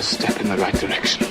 a step in the right direction.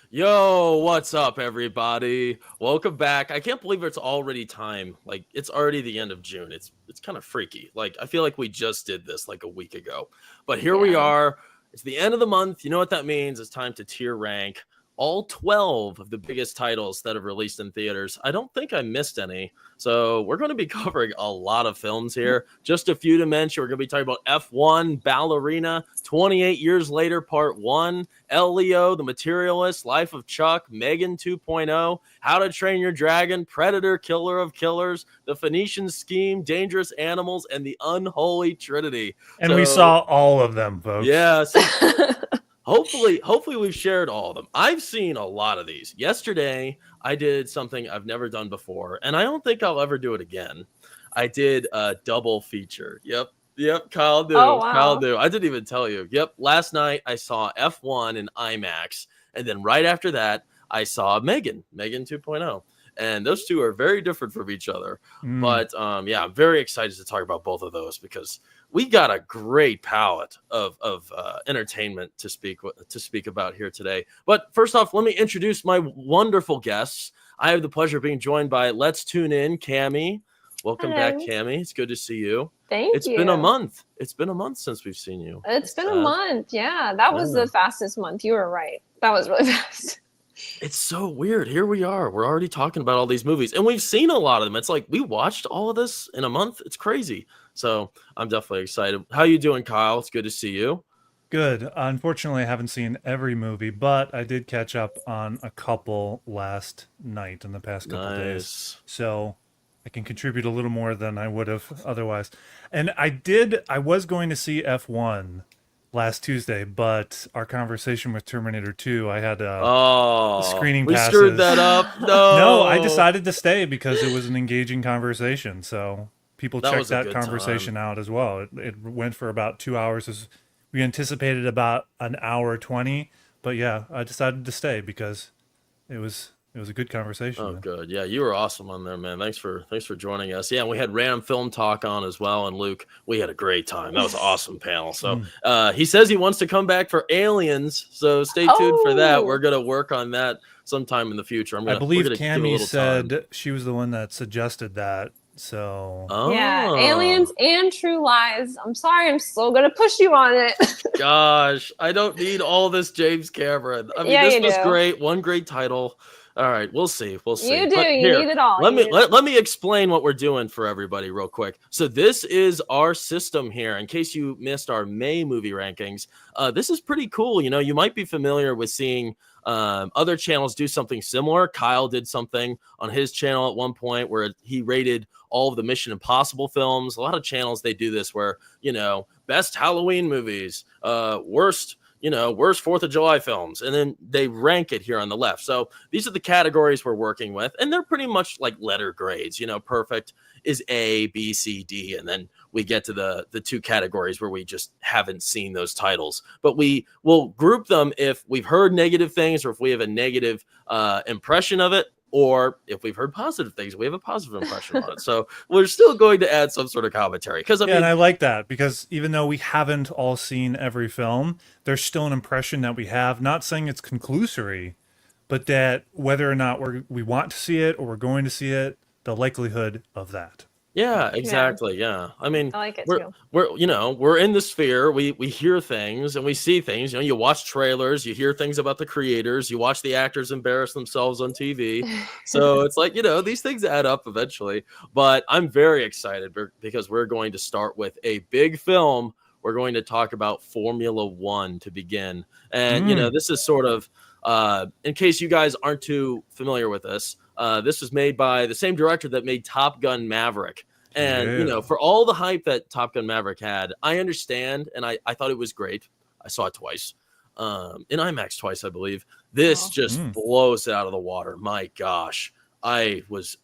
Yo, what's up, everybody? Welcome back. I can't believe it's already time. Like, it's already the end of June. It's kind of freaky. Like, I feel like we just did this like a week ago. But here we are. It's the end of the month. You know what that means? It's time to tier rank all 12 of the biggest titles that have released in theaters. I don't think I missed any. So we're going to be covering a lot of films here. Just a few to mention. We're going to be talking about F1, Ballerina, 28 Years Later, Part 1, Leo, The Materialist, Life of Chuck, Megan 2.0, How to Train Your Dragon, Predator, Killer of Killers, The Phoenician Scheme, Dangerous Animals, and The Unholy Trinity. And we saw all of them, folks. Yeah. Hopefully we've shared all of them. I've seen a lot of these. Yesterday, I did something I've never done before, and I don't think I'll ever do it again. I did a double feature. Yep, Kyle knew. Oh, wow. Kyle knew. I didn't even tell you. Yep, last night I saw F1 in IMAX, and then right after that, I saw Megan 2.0. And those two are very different from each other. But yeah, I'm very excited to talk about both of those because we got a great palette of entertainment to speak about here today. But first off, let me introduce my wonderful guests. I have the pleasure of being joined by Let's Tune In, Cammie. Welcome back, Cammie. It's good to see you. Thank you. It's been a month. It's been a month since we've seen you. It's been a month. Yeah, that was the fastest month. You were right. That was really fast. It's so weird. Here we are. We're already talking about all these movies, and we've seen a lot of them. It's like we watched all of this in a month. It's crazy. So I'm definitely excited. How you doing, Kyle? It's good to see you. Good. Unfortunately, I haven't seen every movie, but I did catch up on a couple last night in the past couple days. So I can contribute a little more than I would have otherwise. And I was going to see F1 last Tuesday, but our conversation with Terminator 2, I had screening passes. We screwed that up. No, I decided to stay because it was an engaging conversation. So people checked that conversation out as well. It went for about 2 hours. As we anticipated about an hour 20. But yeah, I decided to stay because it was a good conversation. Oh, good. Yeah, you were awesome on there, man. Thanks for joining us. Yeah, and we had Random Film Talk on as well, and Luke, we had a great time. That was an awesome panel. So he says he wants to come back for Aliens, so stay tuned for that. We're going to work on that sometime in the future. I believe Cammie said she was the one that suggested that. So yeah, Aliens and True Lies. I'm sorry, I'm still gonna push you on it. Gosh, I don't need all this James Cameron. I mean, this was great. One great title. All right, we'll see. You do. You need it all. Let me explain what we're doing for everybody real quick. So this is our system here. In case you missed our May movie rankings, this is pretty cool. You know, you might be familiar with seeing other channels do something similar. Kyle did something on his channel at one point where he rated all of the Mission Impossible films. A lot of channels, they do this where, you know, best Halloween movies, worst 4th of July films, and then they rank it here on the left. So these are the categories we're working with, and they're pretty much like letter grades. You know, perfect is A, B, C, D, and then we get to the two categories where we just haven't seen those titles. But we will group them if we've heard negative things or if we have a negative impression of it, or if we've heard positive things, we have a positive impression on it. So we're still going to add some sort of commentary. Because and I like that because even though we haven't all seen every film, there's still an impression that we have. Not saying it's conclusory, but that whether or not we want to see it or we're going to see it, the likelihood of that. Yeah, exactly. Yeah. I mean, I like it too. We're in the sphere. We hear things and we see things. You know, you watch trailers, you hear things about the creators, you watch the actors embarrass themselves on TV. So it's like, you know, these things add up eventually. But I'm very excited because we're going to start with a big film. We're going to talk about Formula One to begin. And, you know, this is sort of, in case you guys aren't too familiar with this, this was made by the same director that made Top Gun Maverick. And, you know, for all the hype that Top Gun Maverick had, I understand. And I thought it was great. I saw it twice, in IMAX twice, I believe. This just blows it out of the water. My gosh. I was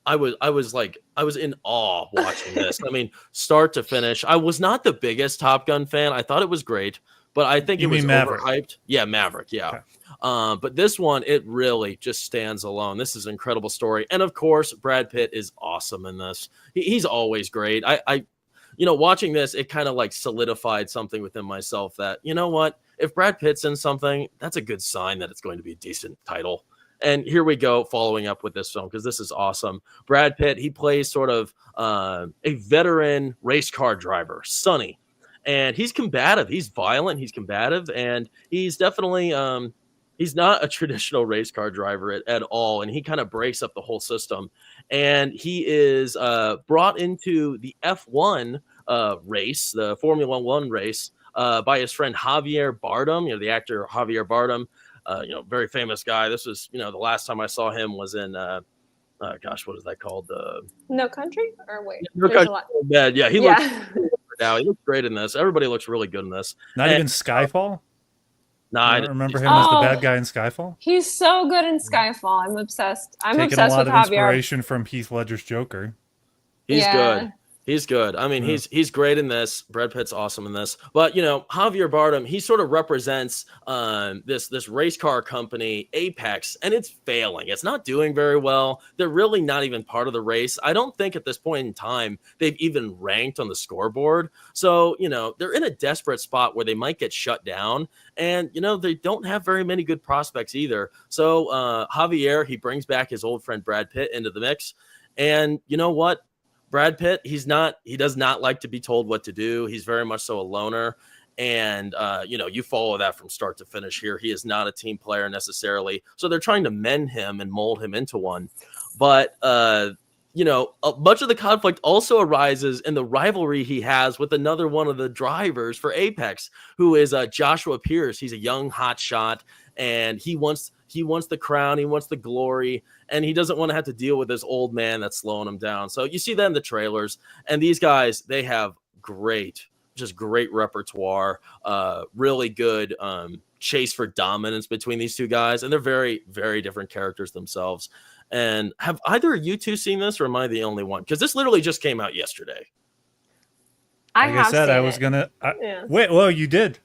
in awe watching this. I mean, start to finish. I was not the biggest Top Gun fan. I thought it was great, but I think it was overhyped. Yeah, Maverick. Yeah. Okay. But this one, it really just stands alone. This is an incredible story. And of course, Brad Pitt is awesome in this. He's always great. watching this, it kind of like solidified something within myself that, you know what, if Brad Pitt's in something, that's a good sign that it's going to be a decent title. And here we go, following up with this film, because this is awesome. Brad Pitt, he plays sort of a veteran race car driver, Sonny. And he's combative. He's violent. He's combative. And he's definitely he's not a traditional race car driver at all. And he kind of breaks up the whole system. And he is brought into the F1 race, the Formula One race, by his friend Javier Bardem, the actor Javier Bardem. Very famous guy. This was, the last time I saw him was in, gosh, what is that called? No Country? Or wait, No Country. Yeah, he looks now. He looks great in this. Everybody looks really good in this. Not even Skyfall? No, I don't remember him as the bad guy in Skyfall. He's so good in Skyfall. I'm obsessed. I'm taking obsessed a lot with of Javier. inspiration from Heath Ledger's Joker. He's good. He's good. I mean, he's great in this. Brad Pitt's awesome in this. But Javier Bardem, he sort of represents this race car company, Apex, and it's failing. It's not doing very well. They're really not even part of the race. I don't think at this point in time they've even ranked on the scoreboard. So they're in a desperate spot where they might get shut down, and they don't have very many good prospects either. So Javier, he brings back his old friend Brad Pitt into the mix, and you know what? Brad Pitt, he does not like to be told what to do. He's very much so a loner. And, you follow that from start to finish here. He is not a team player necessarily. So they're trying to mend him and mold him into one. But, much of the conflict also arises in the rivalry he has with another one of the drivers for Apex, who is Joshua Pierce. He's a young hot shot, and he wants the crown, he wants the glory, and he doesn't want to have to deal with this old man that's slowing him down. So you see that in the trailers, and these guys, they have great repertoire, really good chase for dominance between these two guys, and they're very, very different characters themselves. And have either of you two seen this, or am I the only one? Because this literally just came out yesterday. Like I said, I was gonna wait. Well, you did.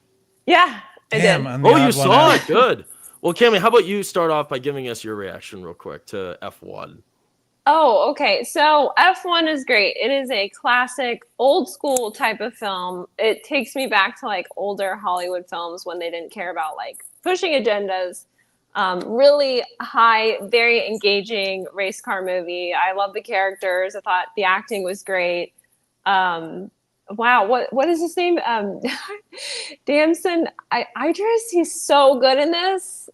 Yeah, I did. Oh, you saw it. Good. Well, Cammie, how about you start off by giving us your reaction real quick to F1? Oh, okay. So F1 is great. It is a classic, old school type of film. It takes me back to like older Hollywood films when they didn't care about like pushing agendas. Really high, very engaging race car movie. I love the characters. I thought the acting was great. Wow, what is his name? Damson Idris. He's so good in this.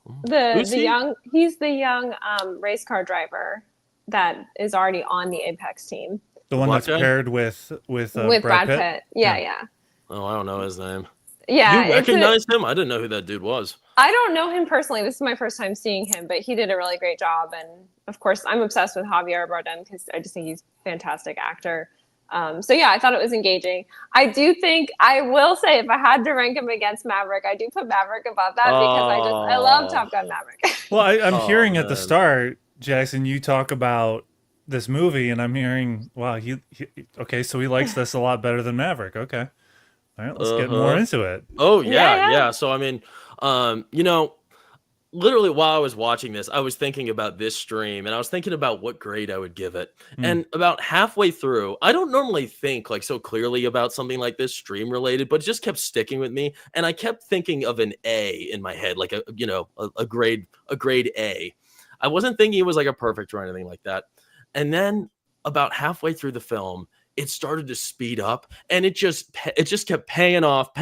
He's the young race car driver that is already on the Apex team. The one that's paired with Brad Pitt. Yeah. Oh, I don't know his name. Yeah, you recognize him? I didn't know who that dude was. I don't know him personally. This is my first time seeing him, but he did a really great job. And of course, I'm obsessed with Javier Bardem because I just think he's a fantastic actor. So yeah, I thought it was engaging. I do think I will say if I had to rank him against Maverick, I do put Maverick above that because I love Top Gun Maverick. Well, I'm hearing at the start, Jackson, you talk about this movie, and I'm hearing, wow, okay, so he likes this a lot better than Maverick. Okay. All right, let's get more into it. Oh, yeah. So, I mean, literally while I was watching this, I was thinking about this stream, and I was thinking about what grade I would give it. And about halfway through, I don't normally think like so clearly about something like this stream related, but it just kept sticking with me. And I kept thinking of an A in my head, like a grade A. I wasn't thinking it was like a perfect or anything like that. And then about halfway through the film, it started to speed up, and it just kept paying off.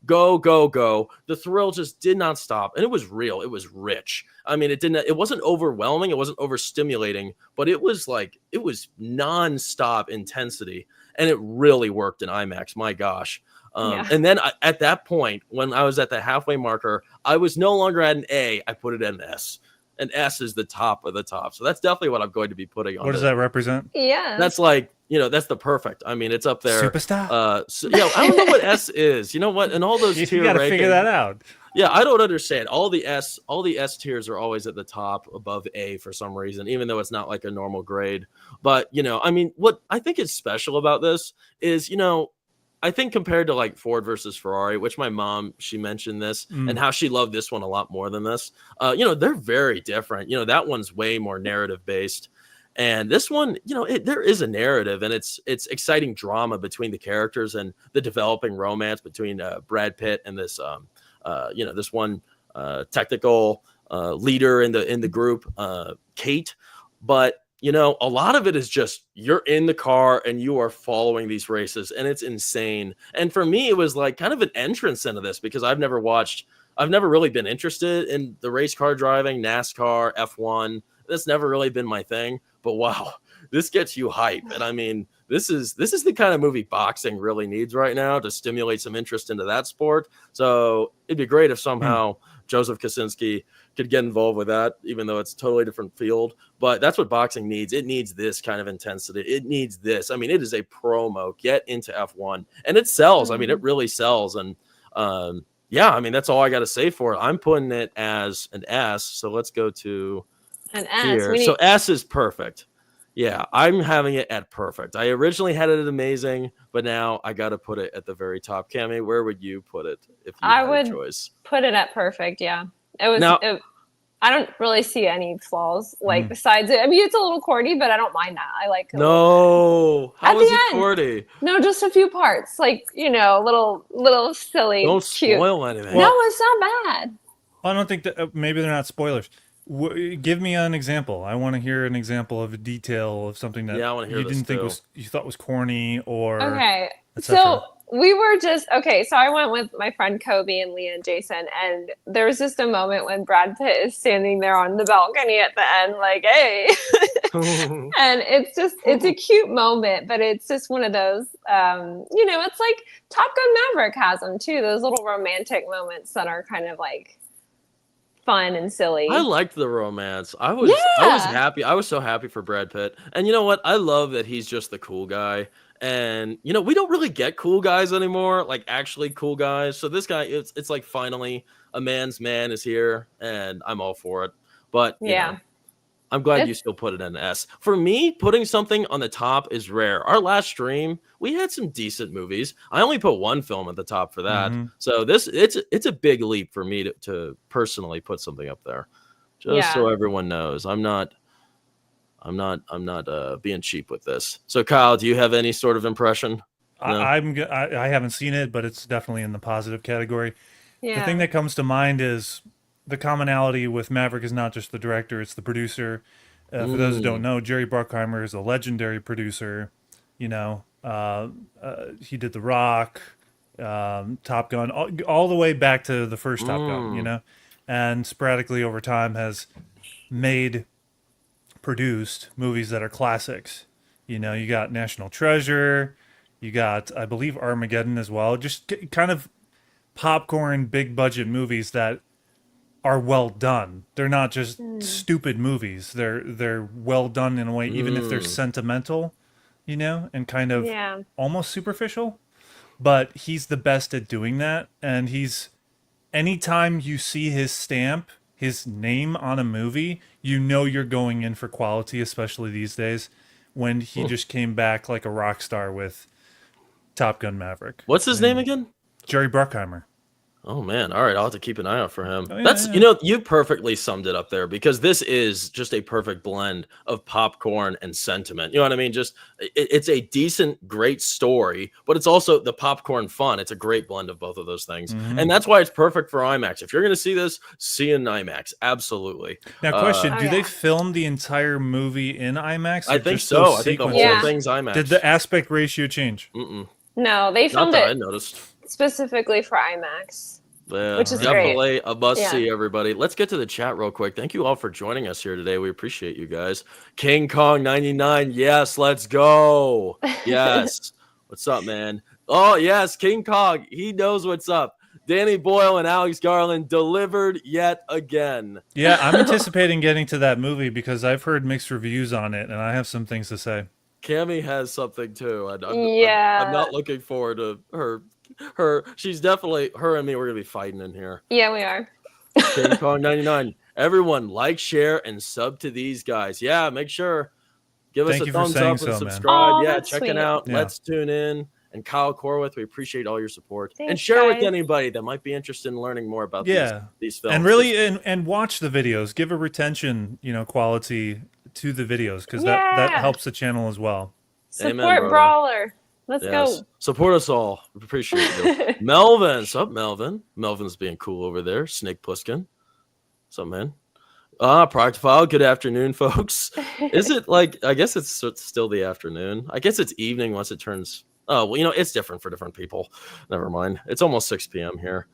Go. The thrill just did not stop, and it was real. It was rich. I mean, it wasn't overwhelming. It wasn't overstimulating, but it was nonstop intensity, and it really worked in IMAX. My gosh. And then at that point, when I was at the halfway marker, I was no longer at an A. I put it at an S. And S is the top of the top. So that's definitely what I'm going to be putting on. What does that represent? Yeah. That's like, that's the perfect. I mean, it's up there. Superstar? I don't know what S is. You know what? And all those tier you got to figure that out. Yeah, I don't understand. All the S tiers are always at the top above A for some reason, even though it's not like a normal grade. But, I mean, what I think is special about this is, I think compared to like Ford versus Ferrari, which my mom, she mentioned this and how she loved this one a lot more than this. They're very different. That one's way more narrative based. And this one, there is a narrative, and it's exciting drama between the characters and the developing romance between Brad Pitt and this this one technical leader in the group, Kate. But a lot of it is just you're in the car and you are following these races, and it's insane. And for me, it was like kind of an entrance into this because I've never really been interested in the race car driving, NASCAR, F1. That's never really been my thing. But wow, this gets you hype. And I mean, this is the kind of movie boxing really needs right now to stimulate some interest into that sport. So it'd be great if somehow Joseph Kosinski could get involved with that, even though it's a totally different field. But that's what boxing needs. It needs this kind of intensity. It needs this. I mean, it is a promo. Get into F1. And it sells. I mean, it really sells. And yeah, I mean, that's all I got to say for it. I'm putting it as an S. So let's go to an S. Here. So S is perfect. Yeah, I'm having it at perfect. I originally had it at amazing, but now I got to put it at the very top. Cami, where would you put it if you had a choice? Put it at perfect. Yeah, it was. I don't really see any flaws besides it. I mean, it's a little corny, but I don't mind that. I like. No, how is it corny? No, just a few parts, little silly. Don't cute. Spoil anything. No, it's not bad. I don't think that maybe they're not spoilers. Give me an example. I want to hear an example of a detail of something that I want to hear you thought was corny or okay. So we were so I went with my friend Kobe and Leah and Jason, and there was just a moment when Brad Pitt is standing there on the balcony at the end, like, hey. And it's a cute moment, but it's just one of those, it's like Top Gun Maverick has them too, those little romantic moments that are kind of like fun and silly. I liked the romance. I was happy. I was so happy for Brad Pitt. And you know what? I love that he's just the cool guy. And we don't really get cool guys anymore, like actually cool guys. So this guy, it's like finally a man's man is here, and I'm all for it. But I'm glad you still put it in S. For me, putting something on the top is rare. Our last stream, we had some decent movies. I only put one film at the top for that. Mm-hmm. So it's a big leap for me to personally put something up there. Just so everyone knows, I'm not being cheap with this. So Kyle, do you have any sort of impression? No? I haven't seen it, but it's definitely in the positive category. Yeah. The thing that comes to mind is the commonality with Maverick is not just the director, it's the producer. For those who don't know, Jerry Bruckheimer is a legendary producer. He did The Rock, Top Gun, all the way back to the first Top Gun, and sporadically over time has produced movies that are classics. You got National Treasure, you got, I believe, Armageddon as well. Just kind of popcorn, big budget movies that are well done. They're not just stupid movies. They're well done in a way, even if they're sentimental, and kind of almost superficial. But he's the best at doing that. And anytime you see his stamp, his name on a movie, you're going in for quality, especially these days when he just came back like a rock star with Top Gun Maverick. What's his name again? Jerry Bruckheimer. Oh man! All right, I'll have to keep an eye out for him. You perfectly summed it up there, because this is just a perfect blend of popcorn and sentiment. You know what I mean? Just it's a decent, great story, but it's also the popcorn fun. It's a great blend of both of those things, and that's why it's perfect for IMAX. If you're going to see this, see in IMAX. Absolutely. Now, question: do they film the entire movie in IMAX? I think so. I think the whole thing's IMAX. Did the aspect ratio change? No, they filmed it. I noticed. Specifically for IMAX, which is definitely a must-see, everybody. Let's get to the chat real quick. Thank you all for joining us here today. We appreciate you guys. King Kong 99, yes, let's go. Yes. What's up, man? Oh, yes, King Kong. He knows what's up. Danny Boyle and Alex Garland delivered yet again. Yeah, I'm anticipating getting to that movie because I've heard mixed reviews on it, and I have some things to say. Cammy has something, too. I'm not looking forward to she's definitely, her and me, we're gonna be fighting in here. Yeah, we are. King Kong 99. Everyone, like, share, and sub to these guys. Yeah, make sure. Give us a thumbs up and subscribe. Check it out. Yeah. Let's tune in. And Kyle Corwith, we appreciate all your support. Thanks, and share with anybody that might be interested in learning more about these films. And really, and watch the videos. Give a retention, quality to the videos because that Yeah. helps the channel as well. Amen, Support brother. Brawler. Let's Yes. go. Support us all. Appreciate you. Melvin. Sup, Melvin? Melvin's being cool over there. Snake Plissken. Sup, man? Product File. Good afternoon, folks. Is it like, I guess it's still the afternoon. I guess it's evening once it turns. Oh, well, it's different for different people. Never mind. It's almost 6 p.m. here.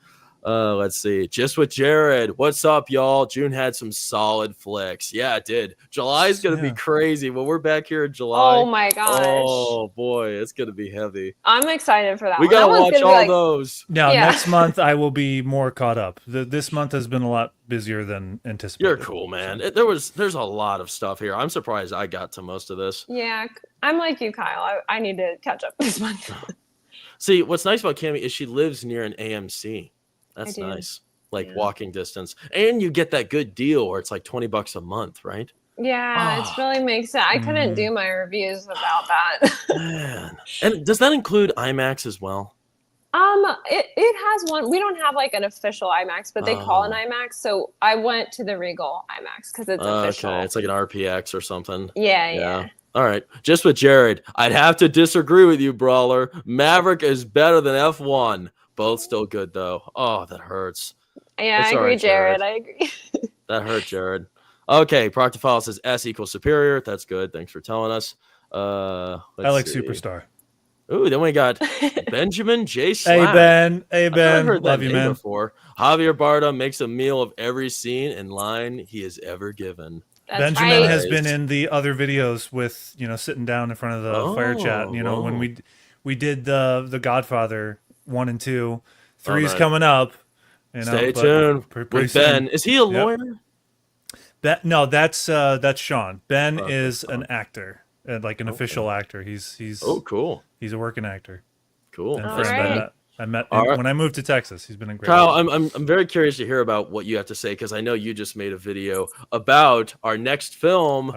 Let's see. Just with Jared. What's up, y'all? June had some solid flicks. Yeah, it did. July's going to be crazy. When we're back here in July. Oh my gosh. Oh boy, it's going to be heavy. I'm excited for that We one. got to watch all those. Now, next month I will be more caught up. This month has been a lot busier than anticipated. You're cool, man. There's a lot of stuff here. I'm surprised I got to most of this. Yeah, I'm like you, Kyle. I need to catch up this month. See, what's nice about Cami is she lives near an AMC. That's nice. Like walking distance. And you get that good deal where it's like $20 a month, right? Yeah, it really makes sense. I couldn't do my reviews without that. Man. And does that include IMAX as well? It has one. We don't have like an official IMAX, but they call an IMAX. So I went to the Regal IMAX because it's official. Okay, it's like an RPX or something. Yeah. All right. Just with Jared, I'd have to disagree with you, Brawler. Maverick is better than F1. Both still good, though. Oh, that hurts. Yeah, I agree, Jared. I agree. That hurt, Jared. Okay, Proctofile says S equals superior. That's good. Thanks for telling us. I like see. Superstar. Ooh, then we got Benjamin J. Slack. Hey, Ben. I've heard that name before. Javier Bardem makes a meal of every scene and line he has ever given. Benjamin has been in the other videos with, sitting down in front of the fire chat. When we did the Godfather 1 and 2, 3's coming up. Stay tuned with Ben. Is he a lawyer? No, that's Sean. Ben is an actor, like an official actor. He's cool. He's a working actor. Cool. And I met when I moved to Texas. He's been a great Kyle, I'm very curious to hear about what you have to say because I know you just made a video about our next film,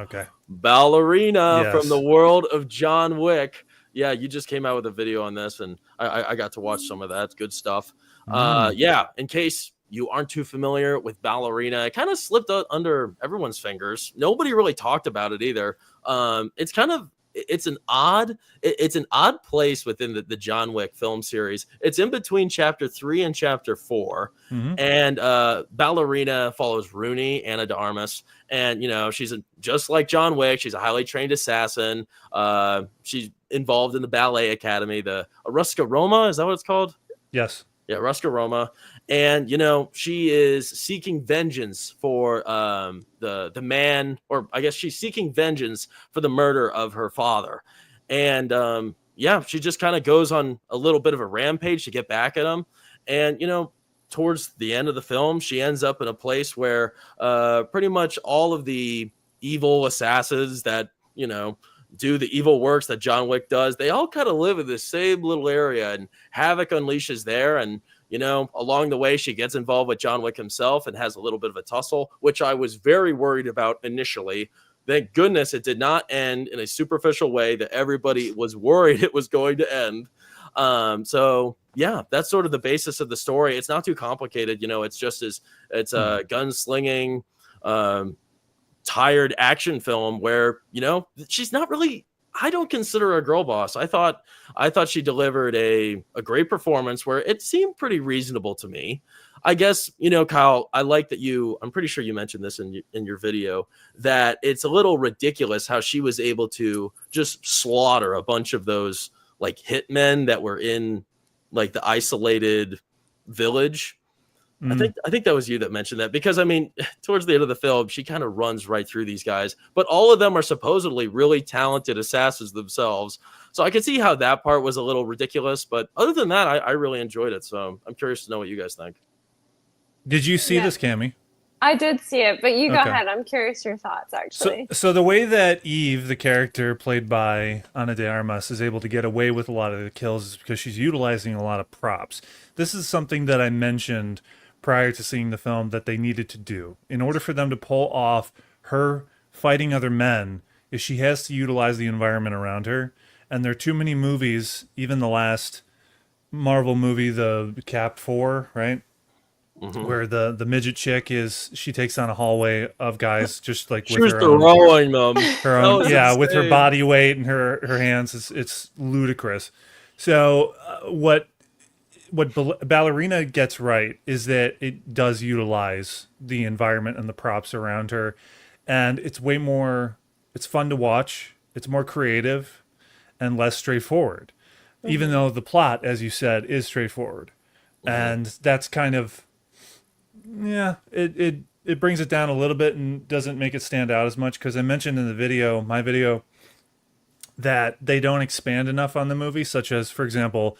Ballerina, from the world of John Wick. Yeah, you just came out with a video on this, and I got to watch some of that. Good stuff. Yeah, in case you aren't too familiar with Ballerina, it kind of slipped out under everyone's fingers. Nobody really talked about it either. It's an odd place within the John Wick film series. It's in between chapter 3 and chapter 4. And Ballerina follows Rooney, Ana de Armas, and she's just like John Wick. She's a highly trained assassin. She's involved in the ballet academy, the Ruska Roma. Is that what it's called? Yes. Yeah, Ruska Roma. And, she is seeking vengeance for the man, or I guess she's seeking vengeance for the murder of her father. And, she just kind of goes on a little bit of a rampage to get back at him. And, towards the end of the film, she ends up in a place where pretty much all of the evil assassins that, do the evil works that John Wick does, they all kind of live in the same little area, and Havoc unleashes there. And, along the way, she gets involved with John Wick himself and has a little bit of a tussle, which I was very worried about initially. Thank goodness it did not end in a superficial way that everybody was worried it was going to end. So yeah, that's sort of the basis of the story. It's not too complicated. It's just it's a gunslinging, tired action film where, she's not really, I don't consider her a girl boss. I thought she delivered a great performance where it seemed pretty reasonable to me. I guess, Kyle, I like that I'm pretty sure you mentioned this in your video, that it's a little ridiculous how she was able to just slaughter a bunch of those like hitmen that were in like the isolated village. I think that was you that mentioned that, because towards the end of the film, she kind of runs right through these guys, but all of them are supposedly really talented assassins themselves. So I can see how that part was a little ridiculous, but other than that, I really enjoyed it. So I'm curious to know what you guys think. Did you see this, Cammie? I did see it, but you go ahead. I'm curious your thoughts, actually. So the way that Eve, the character played by Ana de Armas, is able to get away with a lot of the kills is because she's utilizing a lot of props. This is something that I mentioned prior to seeing the film that they needed to do in order for them to pull off her fighting other men, is she has to utilize the environment around her. And there are too many movies, even the last Marvel movie, the Cap 4, right? where the midget chick she takes on a hallway of guys just like She with was her own throwing them. her That own was with her insane. body weight and her hands. It's ludicrous. So what Ballerina gets right is that it does utilize the environment and the props around her, and it's way more. It's fun to watch. It's more creative and less straightforward, even though the plot, as you said, is straightforward, and that's kind of it brings it down a little bit and doesn't make it stand out as much because I mentioned in the video, my video, that they don't expand enough on the movie, such as, for example,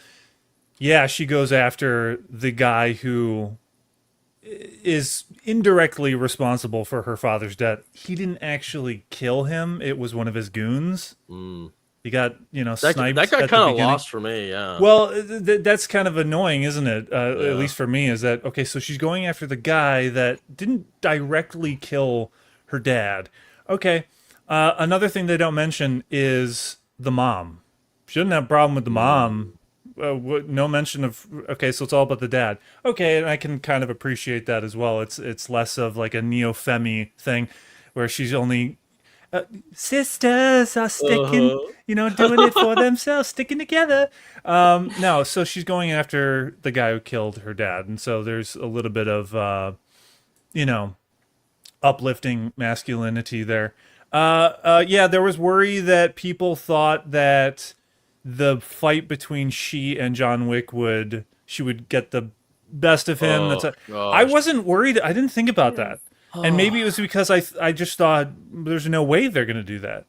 yeah, she goes after the guy who is indirectly responsible for her father's death. He didn't actually kill him. It was one of his goons. He got, sniped That got at the kind of beginning. lost for me. Yeah. Well, that's kind of annoying, isn't it? At least for me, is that, okay, so she's going after the guy that didn't directly kill her dad. Okay. Another thing they don't mention is the mom. She didn't have a problem with the mom. No mention of, okay, so it's all about the dad. Okay, and I can kind of appreciate that as well. It's less of like a neo-femi thing where she's only sisters are sticking, doing it for themselves, sticking together. No, so she's going after the guy who killed her dad, and so there's a little bit of, uplifting masculinity there. Yeah, there was worry that people thought that the fight between she and John Wick she would get the best of him. I wasn't worried. I didn't think about that. And maybe it was because I just thought there's no way they're going to do that.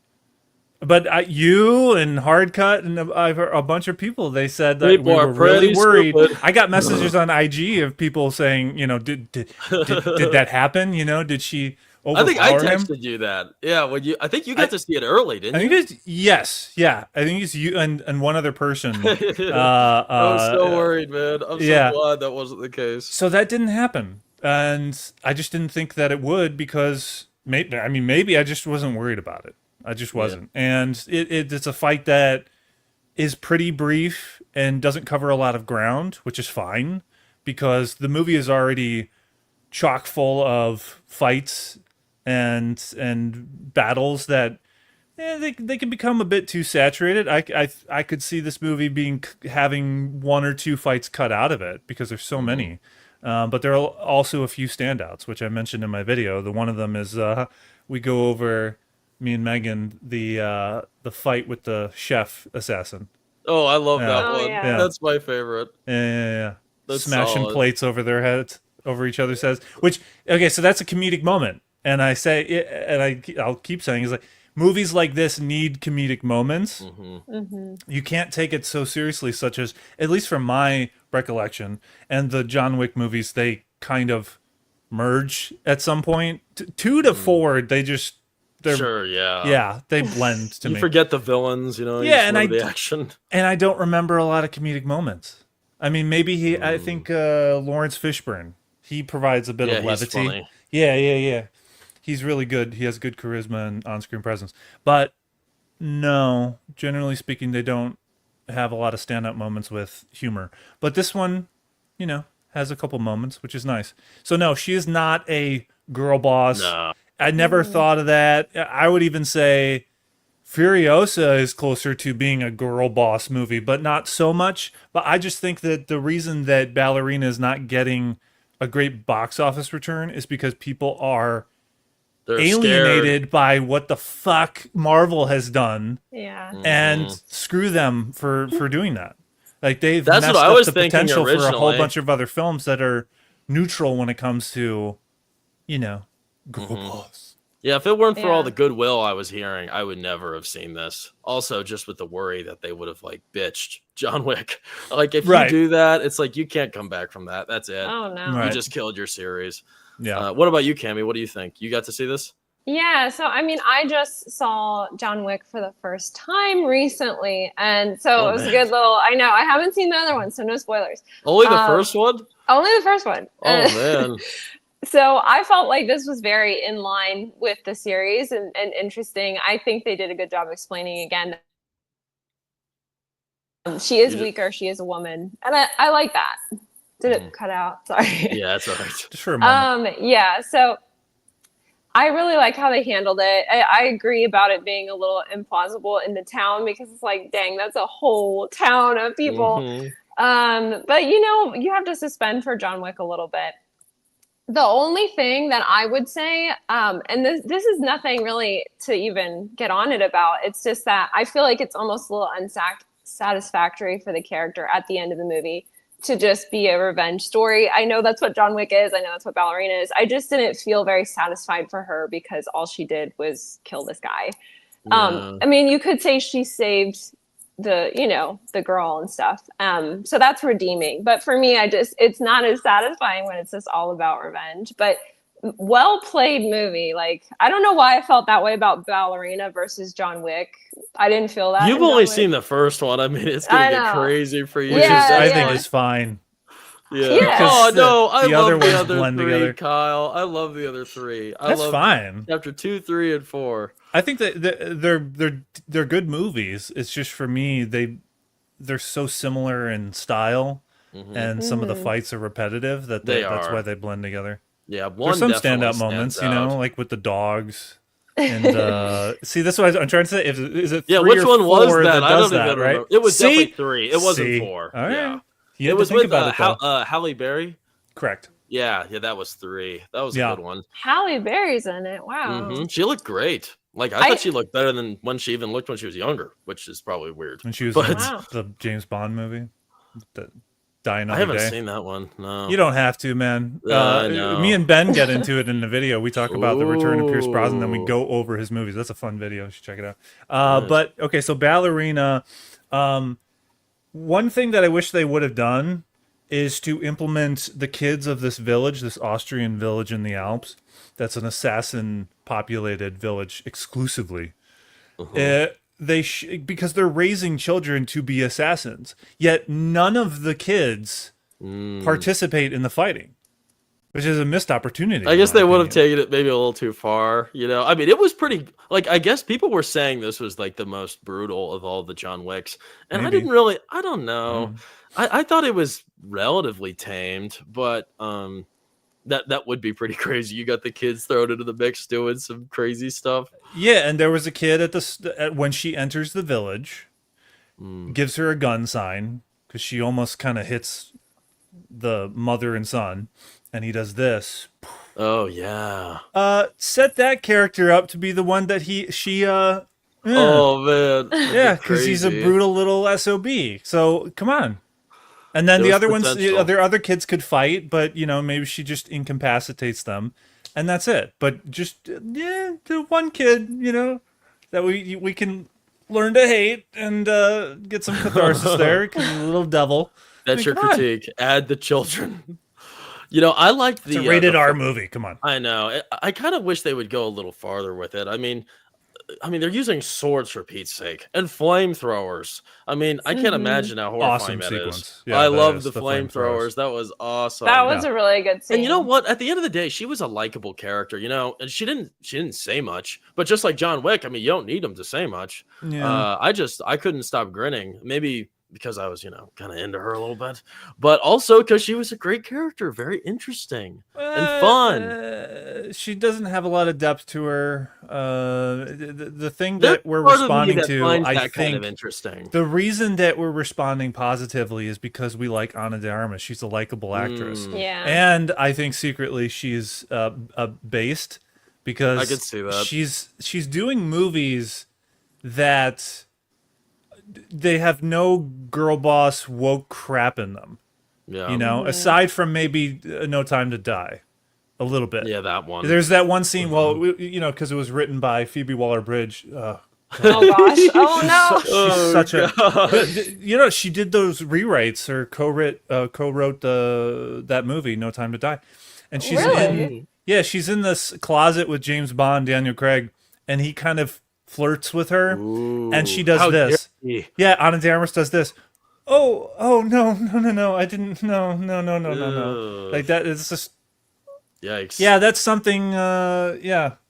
But you and Hardcut and a bunch of people, they said that we were really worried. Stupid. I got messages on IG of people saying, did that happen? Did she overpower him? I think I texted you that. Yeah, I think you got to see it early, didn't you? I think yes, yeah. I think it's you and one other person. I was so worried, man. I'm so glad that wasn't the case. So that didn't happen. And I just didn't think that it would because maybe I just wasn't worried about it. I just wasn't. Yeah. And it's a fight that is pretty brief and doesn't cover a lot of ground, which is fine because the movie is already chock full of fights and battles that they can become a bit too saturated. I could see this movie having one or two fights cut out of it because there's so many. But there are also a few standouts, which I mentioned in my video. The one of them is we go over, me and Megan, the fight with the chef assassin. Oh, I love that one. Yeah. That's my favorite. Yeah. That's smashing solid. Plates over their heads, over each other's heads. Which, okay, so that's a comedic moment. And I say, and I'll keep saying, is like, movies like this need comedic moments. You can't take it so seriously, such as, at least from my recollection, and the John Wick movies, they kind of merge at some point. 2 to 4, yeah, they blend to me. You forget the villains, you and the action. And I don't remember a lot of comedic moments. I mean, maybe I think Lawrence Fishburne, he provides a bit of levity. He's funny. Yeah. He's really good. He has good charisma and on-screen presence. But no, generally speaking, they don't have a lot of stand-up moments with humor. But this one, has a couple moments, which is nice. So no, she is not a girl boss. No. I never thought of that. I would even say Furiosa is closer to being a girl boss movie, but not so much. But I just think that the reason that Ballerina is not getting a great box office return is because people are alienated by what the fuck Marvel has done. Yeah. And screw them for doing that. Like they've That's messed what I up was the thinking potential for a whole originally. bunch of other films that are neutral when it comes to, girl boss. Yeah, if it weren't for all the goodwill I was hearing, I would never have seen this. Also, just with the worry that they would have bitched John Wick. Like if you do that, it's like you can't come back from that. That's it. Oh no. Right. You just killed your series. Yeah. What about you, Cammie? What do you think? You got to see this? Yeah, so I mean, I just saw John Wick for the first time recently, and so it was a good little. I know I haven't seen the other one, so no spoilers. Only the first one? Only the first one. Oh man. So I felt like this was very in line with the series and interesting. I think they did a good job explaining again. She is weaker. She is a woman, and I like that. Did it cut out? Sorry. Yeah, that's all right. Just for a moment. Yeah. So I really like how they handled it. I agree about it being a little implausible in the town because it's like, dang, that's a whole town of people. But you have to suspend for John Wick a little bit. The only thing that I would say, and this is nothing really to even get on it about, it's just that I feel like it's almost a little unsatisfactory for the character at the end of the movie to just be a revenge story. I know that's what John Wick is. I know that's what Ballerina is. I just didn't feel very satisfied for her because all she did was kill this guy. Yeah. I mean, you could say she saved the girl and stuff. So that's redeeming. But for me, it's not as satisfying when it's just all about revenge. But well played movie. Like, I don't know why I felt that way about Ballerina versus John Wick. I didn't feel that. You've only seen the first one. I mean, it's gonna get crazy for you. Which is, I think, is fine. Yeah. Oh no, I love the other blend three, together. Kyle. I love the other three. That's fine. Chapter 2, 3, and 4. I think that they're good movies. It's just for me they're so similar in style, and some of the fights are repetitive that's why they blend together. Yeah, there's some standout moments, like with the dogs. And see, that's what I'm trying to say. Is it 3 which or one was 4 that? I don't does even right? remember. It was definitely 3. It wasn't 4. All right. Yeah. It was with Halle Berry. Correct. Yeah, that was 3. That was a good one. Halle Berry's in it. Wow. She looked great. Like I thought she looked better than when she even looked when she was younger, which is probably weird. When she was in the James Bond movie, the Die Another Day. I haven't seen that one. No, you don't have to, man. Me and Ben get into it in the video. We talk about the return of Pierce Brosnan, then we go over his movies. That's a fun video. You should check it out. Nice. But okay, so Ballerina. One thing that I wish they would have done is to implement the kids of this village, this Austrian village in the Alps. That's an assassin-populated village exclusively. Because they're raising children to be assassins, yet none of the kids participate in the fighting, which is a missed opportunity. I guess they would have taken it maybe a little too far. I mean, it was pretty. Like, I guess people were saying this was like the most brutal of all the John Wicks, and maybe. I didn't really. I don't know. I thought it was relatively tamed, but that would be pretty crazy. You got the kids thrown into the mix doing some crazy stuff. Yeah, and there was a kid when she enters the village, gives her a gun sign because she almost kind of hits the mother and son, and he does this. Oh yeah. Set that character up to be the one that she. Oh man. Yeah, because he's a brutal little SOB. So come on. And then the other kids could fight, but maybe she just incapacitates them, and that's it. But just the one kid, that we can learn to hate and get some catharsis there because he's a little devil. That's your critique. Add the children. I liked the it's a rated R movie. Come on. I know. I kind of wish they would go a little farther with it. I mean, they're using swords for Pete's sake and flamethrowers. I mean, I can't imagine how horrifying that is. Yeah, I love the flamethrowers. That was awesome. That was a really good scene. And you know what? At the end of the day, she was a likable character, and she didn't say much. But just like John Wick, I mean, you don't need him to say much. Yeah. I couldn't stop grinning. Maybe because I was, kind of into her a little bit, but also because she was a great character, very interesting and fun. She doesn't have a lot of depth to her. The thing that we're responding to, I think, kind of interesting. The reason that we're responding positively is because we like Ana de Armas. She's a likable actress, and I think secretly she's based because I could see that she's doing movies that. They have no girl boss woke crap in them. Yeah. Aside from maybe No Time to Die. A little bit. Yeah, that one. There's that one scene, because it was written by Phoebe Waller-Bridge. Oh, gosh. Oh, no. She's such a... she did those rewrites or co-wrote that movie, No Time to Die. And she's she's in this closet with James Bond, Daniel Craig, and he kind of flirts with her, and she does this. Yeah, Ana de Armas does this. Oh, no, I didn't. No. Like that. It's just. Yikes. Yeah, that's something.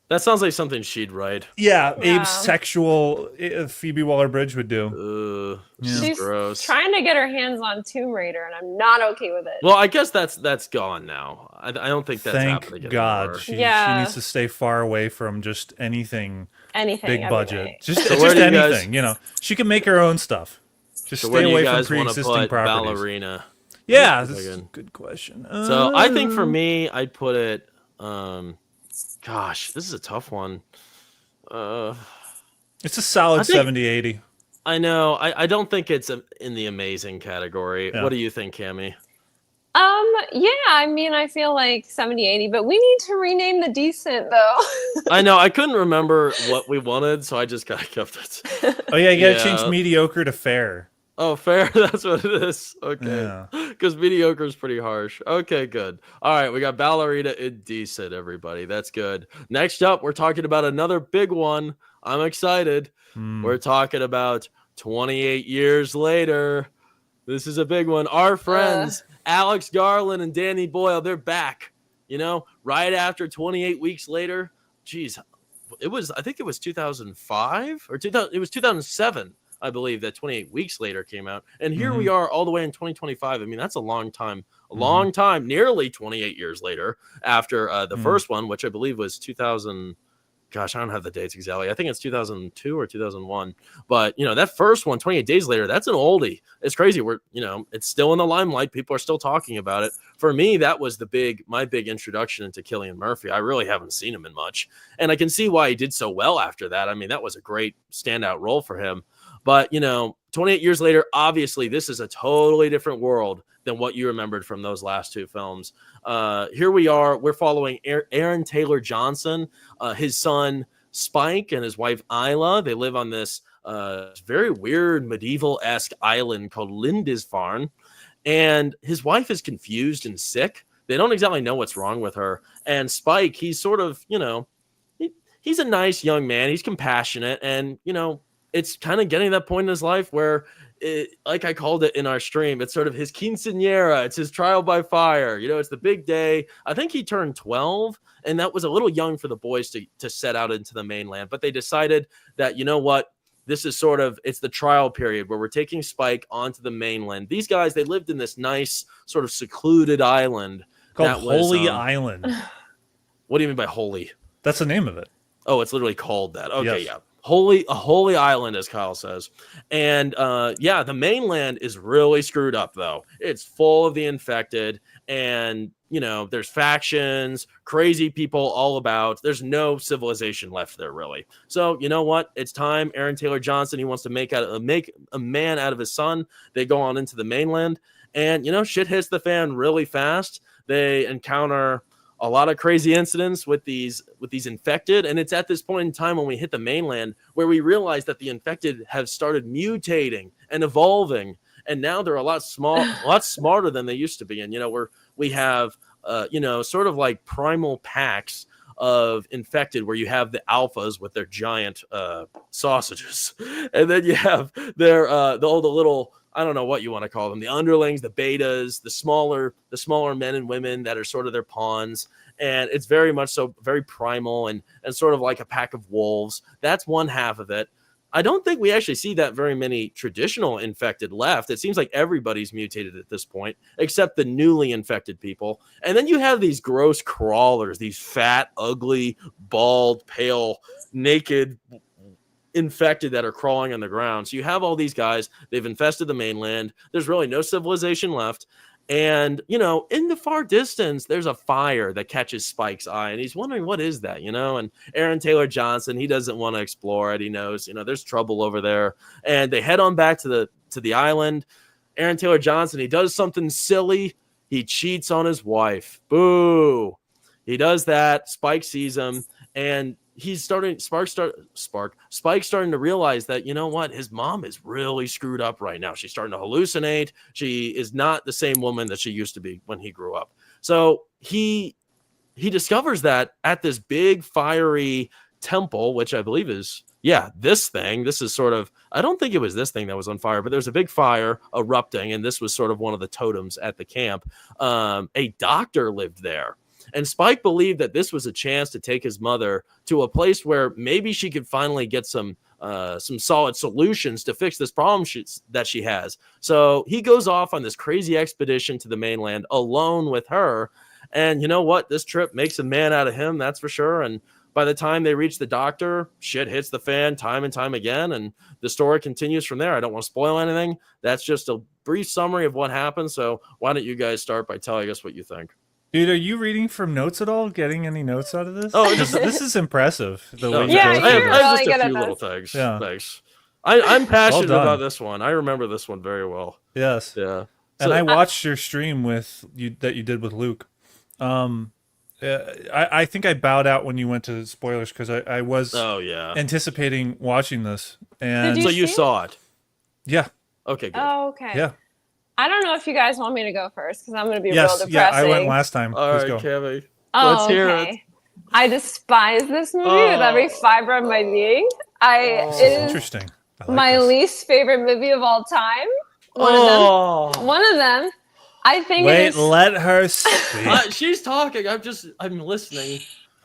That sounds like something she'd write. Yeah, Yeah. Abe's sexual Phoebe Waller-Bridge would do. This is She's gross. trying to get her hands on Tomb Raider, and I'm not okay with it. Well, I guess that's gone now. I don't think that's happening Thank God. anymore. She Yeah. needs to stay far away from just anything Anything, big budget. everything. Just So where just do you anything, guys- She can make her own stuff. Just So where stay do you away from guys want to pre-existing put properties. Ballerina? Yeah, That's that's a good. good question. So I think for me, I'd put it. Gosh, this is a tough one. It's a solid I think- 70-80. I know. I don't think it's in the amazing category. Yeah. What do you think, Cammie? Yeah, I mean, I feel like 70-80, but we need to rename the decent, though. I know. I couldn't remember what we wanted, so I just kind of kept it. Oh yeah, you gotta Yeah. change mediocre to fair. Oh, fair. That's what it is. Okay. Yeah. Because mediocre is pretty harsh. Okay, good. All right, we got Ballerina Indecent, everybody. That's good. Next up, we're talking about another big one. I'm excited. We're talking about 28 years later. This is a big one. Our friends, Alex Garland and Danny Boyle, they're back. Right after 28 weeks later. Geez, I think it was 2005 or 2000. It was 2007. I believe that 28 weeks later came out. And here we are all the way in 2025. I mean, that's a long time, nearly 28 years later after the first one, which I believe was 2000. Gosh, I don't have the dates exactly. I think it's 2002 or 2001. But, that first one, 28 days later, that's an oldie. It's crazy. It's still in the limelight. People are still talking about it. For me, that was my big introduction into Cillian Murphy. I really haven't seen him in much. And I can see why he did so well after that. I mean, that was a great standout role for him. But, 28 years later, obviously, this is a totally different world than what you remembered from those last two films. Here we are. We're following Aaron Taylor Johnson, his son Spike, and his wife Isla. They live on this very weird medieval-esque island called Lindisfarne. And his wife is confused and sick. They don't exactly know what's wrong with her. And Spike, he's sort of, he's a nice young man. He's compassionate. And, it's kind of getting to that point in his life where, like I called it in our stream, it's sort of his quinceañera. It's his trial by fire. It's the big day. I think he turned 12, and that was a little young for the boys to set out into the mainland. But they decided that, what? This is it's the trial period where we're taking Spike onto the mainland. These guys, they lived in this nice sort of secluded island. Called Holy Island. What do you mean by holy? That's the name of it. Oh, it's literally called that. Okay, yes. Yeah. A holy island, as Kyle says. And the mainland is really screwed up, though. It's full of the infected, and there's factions, crazy people all about. There's no civilization left there, really. So you know what? It's time. Aaron Taylor Johnson, he wants to make a man out of his son. They go on into the mainland, and shit hits the fan really fast. They encounter a lot of crazy incidents with these infected, and it's at this point in time when we hit the mainland where we realize that the infected have started mutating and evolving, and now they're a lot smarter than they used to be. And we have sort of like primal packs of infected where you have the alphas with their giant sausages, and then you have their the little, I don't know what you want to call them, the underlings, the betas, the smaller men and women that are sort of their pawns. And it's very much so very primal and sort of like a pack of wolves. That's one half of it. I don't think we actually see that very many traditional infected left. It seems like everybody's mutated at this point, except the newly infected people. And then you have these gross crawlers, these fat, ugly, bald, pale, naked infected that are crawling on the ground. So you have all these guys. They've infested the mainland. There's really no civilization left. And, in the far distance, there's a fire that catches Spike's eye, and he's wondering, what is that, And Aaron Taylor Johnson, he doesn't want to explore it. He knows, there's trouble over there. And they head on back to the island. Aaron Taylor Johnson, he does something silly. He cheats on his wife. Boo. He does that. Spike sees him, and Spike's starting to realize that, his mom is really screwed up right now. She's starting to hallucinate. She is not the same woman that she used to be when he grew up. So he discovers that at this big fiery temple, which I believe is, this thing. This is sort of, I don't think it was this thing that was on fire, but there's a big fire erupting, and this was sort of one of the totems at the camp. A doctor lived there. And Spike believed that this was a chance to take his mother to a place where maybe she could finally get some solid solutions to fix this problem that she has. So he goes off on this crazy expedition to the mainland alone with her. And you know what? This trip makes a man out of him, that's for sure. And by the time they reach the doctor, shit hits the fan time and time again. And the story continues from there. I don't want to spoil anything. That's just a brief summary of what happened. So why don't you guys start by telling us what you think? Dude, are you reading from notes at all? Getting any notes out of this? Oh, this is impressive. The way Yeah, you go I through have, this. I have really just a good few at little this. things. Yeah. Thanks. I'm passionate Well done. about this one. I remember this one very well. Yes. Yeah. And So- I watched your stream that you did with Luke. I think I bowed out when you went to spoilers because I was Oh yeah. anticipating watching this. And Did So you see it? saw it. yeah, Okay, good. Oh, okay. yeah. I don't know if you guys want me to go first because I'm going to be real Yes, depressing. yeah, I went last time. All Please right, go. Cammy. Oh, Let's hear okay. it. I despise this movie with every fiber of my being. This is It is interesting. I like my this. least favorite movie of all time. Oh. One of them. I think it Wait, is. let her speak. She's talking. I'm listening.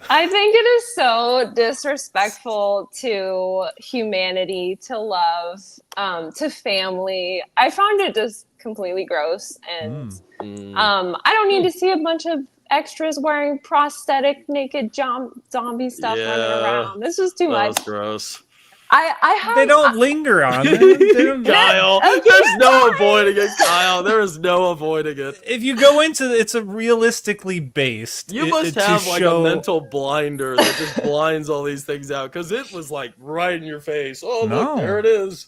I think it is so disrespectful to humanity, to love, to family. I found it just completely gross, and I don't need to see a bunch of extras wearing prosthetic naked zombie stuff Yeah, running around. This was too That much. was gross. I have. They don't linger on it. They don't- Kyle, there's no avoiding it, Kyle. There is no avoiding it. If you go into it's a realistically based. You must to have like show- a mental blinder that just blinds all these things out because it was like right in your face. Oh, No. look, there it is.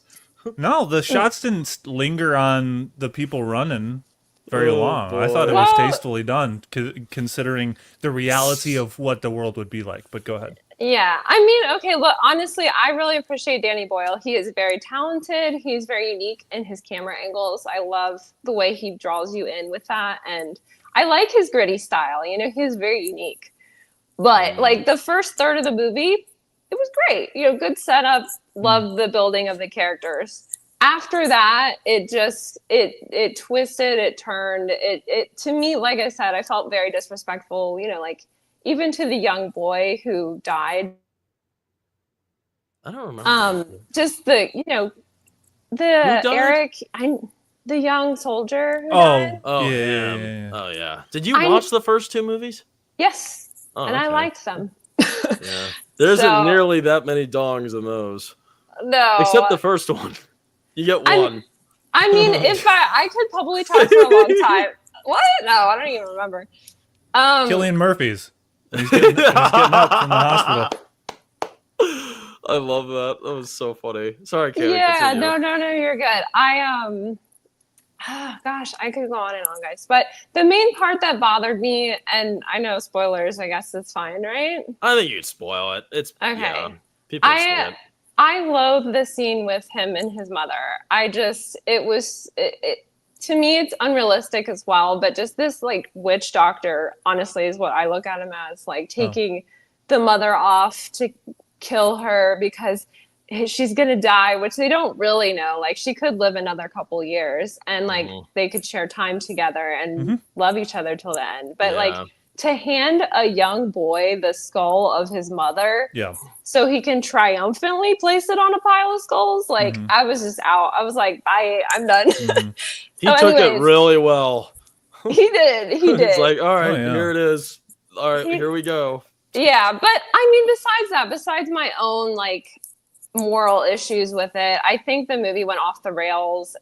No, the shots didn't linger on the people running very Oh, long. I thought it boy. was Well- tastefully done, considering the reality of what the world would be like. But go ahead. Yeah, I mean, okay, look, honestly, I really appreciate Danny Boyle. He is very talented. He's very unique in his camera angles. I love the way he draws you in with that. And I like his gritty style. You know, he's very unique. But like the first third of the movie, it was great. You know, good setup. Love the building of the characters. After that, it just it twisted, it turned. It to me, like I said, I felt very disrespectful. You know, like even to the young boy who died. I don't remember. Just the Who died? the young soldier who Oh, died. Oh, yeah, him. yeah, yeah. Oh, yeah. Did you I- watch the first two movies? Yes, Oh, and I okay. liked them. Yeah. There isn't So- nearly that many dongs in those. No, Except the first one. You get one. I mean, if I could probably talk for a long time. What? No, I don't even remember. Killian Murphy's. He's getting up from the hospital. I love that. That was so funny. Sorry, Kaylee. Yeah, continue. no, you're good. Gosh, I could go on and on, guys. But the main part that bothered me, and I know spoilers, I guess it's fine, right? I think you'd spoil it. It's Okay. Yeah, people see it. I loathe the scene with him and his mother. To me, it's unrealistic as well. But just this like witch doctor, honestly, is what I look at him as, like taking the mother off to kill her because she's gonna die, which they don't really know. Like she could live another couple years, and like they could share time together and love each other till the end. But Yeah. like to hand a young boy the skull of his mother, Yeah. so he can triumphantly place it on a pile of skulls, like I was just out. I was like, bye, I'm done. He So took it anyways. really well. He did. It's like, all right, Oh, yeah. here it is. All right, He- here we go. Yeah, but I mean, besides my own like moral issues with it, I think the movie went off the rails,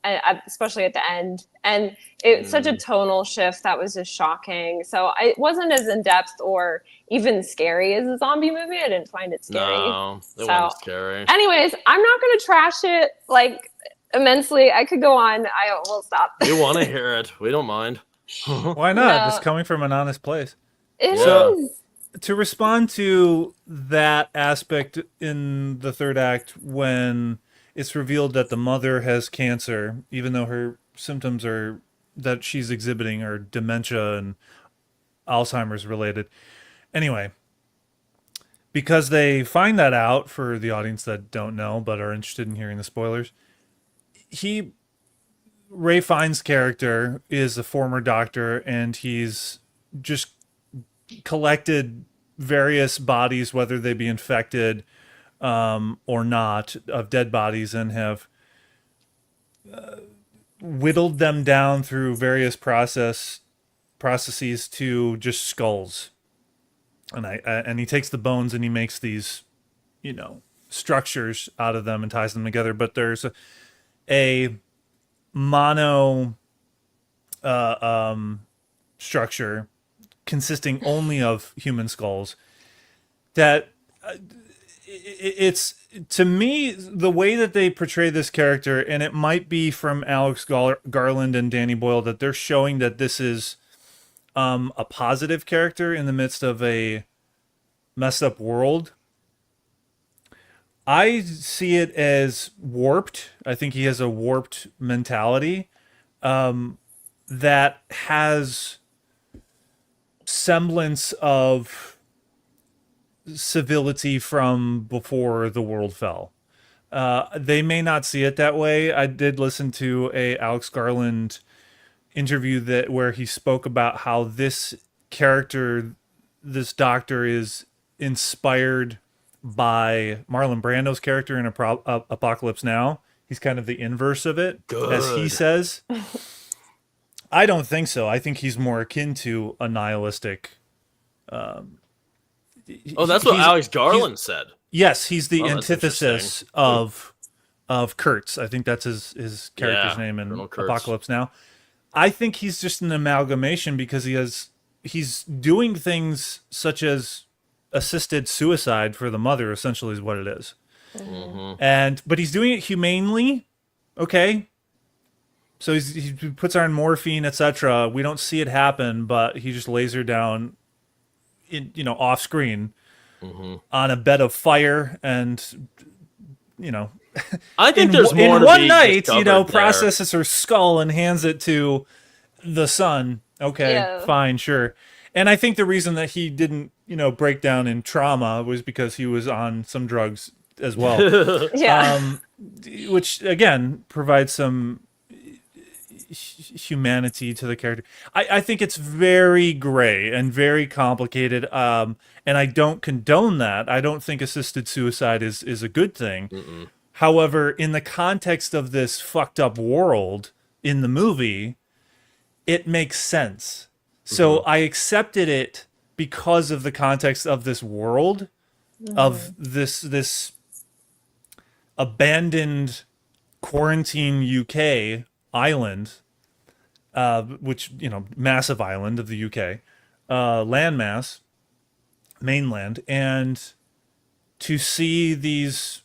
especially at the end, and it's such a tonal shift that was just shocking. So it wasn't as in depth or even scary as a zombie movie. I didn't find it scary. No, it So- wasn't scary. Anyways, I'm not going to trash it like immensely. I could go on. I will stop. We want to hear it. We don't mind. Why not? No. It's coming from an honest place. It Yeah. is. To respond to that aspect in the third act, when it's revealed that the mother has cancer, even though her symptoms are that she's exhibiting are dementia and Alzheimer's related. Anyway, because they find that out, for the audience that don't know but are interested in hearing the spoilers, Ray Fiennes' character is a former doctor, and he's just collected various bodies, whether they be infected or not, of dead bodies, and have whittled them down through various processes to just skulls. And he takes the bones and he makes these, structures out of them and ties them together. But there's a mono structure consisting only of human skulls that it's, to me, the way that they portray this character, and it might be from Alex Garland and Danny Boyle, that they're showing that this is a positive character in the midst of a messed up world. I see it as warped. I think he has a warped mentality that has semblance of civility from before the world fell. They may not see it that way. I did listen to a Alex Garland interview where he spoke about how this character, this doctor, is inspired by Marlon Brando's character in Apocalypse Now. He's kind of the inverse of it, as he says. I don't think so. I think he's more akin to a nihilistic. That's what Alex Garland said. Yes, he's the antithesis of Kurtz. I think that's his character's name in Apocalypse Now. I think he's just an amalgamation because he's doing things such as assisted suicide for the mother, essentially, is what it is. Mm-hmm. But he's doing it humanely. Okay. So he puts her on morphine, etc. We don't see it happen, but he just lays her down off screen on a bed of fire, and I think there's more in to one be night, there. processes her skull and hands it to the son. Okay, fine, sure. And I think the reason that he didn't, break down in trauma was because he was on some drugs as well. Which again provides some humanity to the character. I think it's very gray and very complicated, and I don't condone that. I don't think assisted suicide is a good thing. Mm-mm. However, in the context of this fucked up world in the movie, it makes sense. So I accepted it because of the context of this world, of this abandoned quarantine UK island, which, massive island of the UK, landmass, mainland, and to see these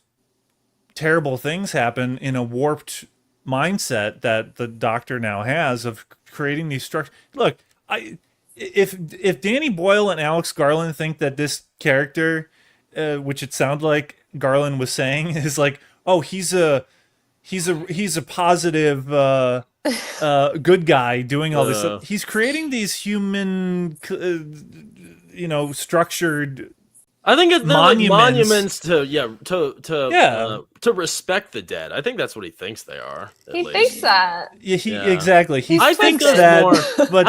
terrible things happen in a warped mindset that the doctor now has of creating these structures. Look, if Danny Boyle and Alex Garland think that this character, which it sounded like Garland was saying, is like, oh, he's a positive good guy doing all this stuff. He's creating these human structured, I think it's monuments to respect the dead. I think that's what he thinks they are. He thinks that. Exactly. He thinks that, but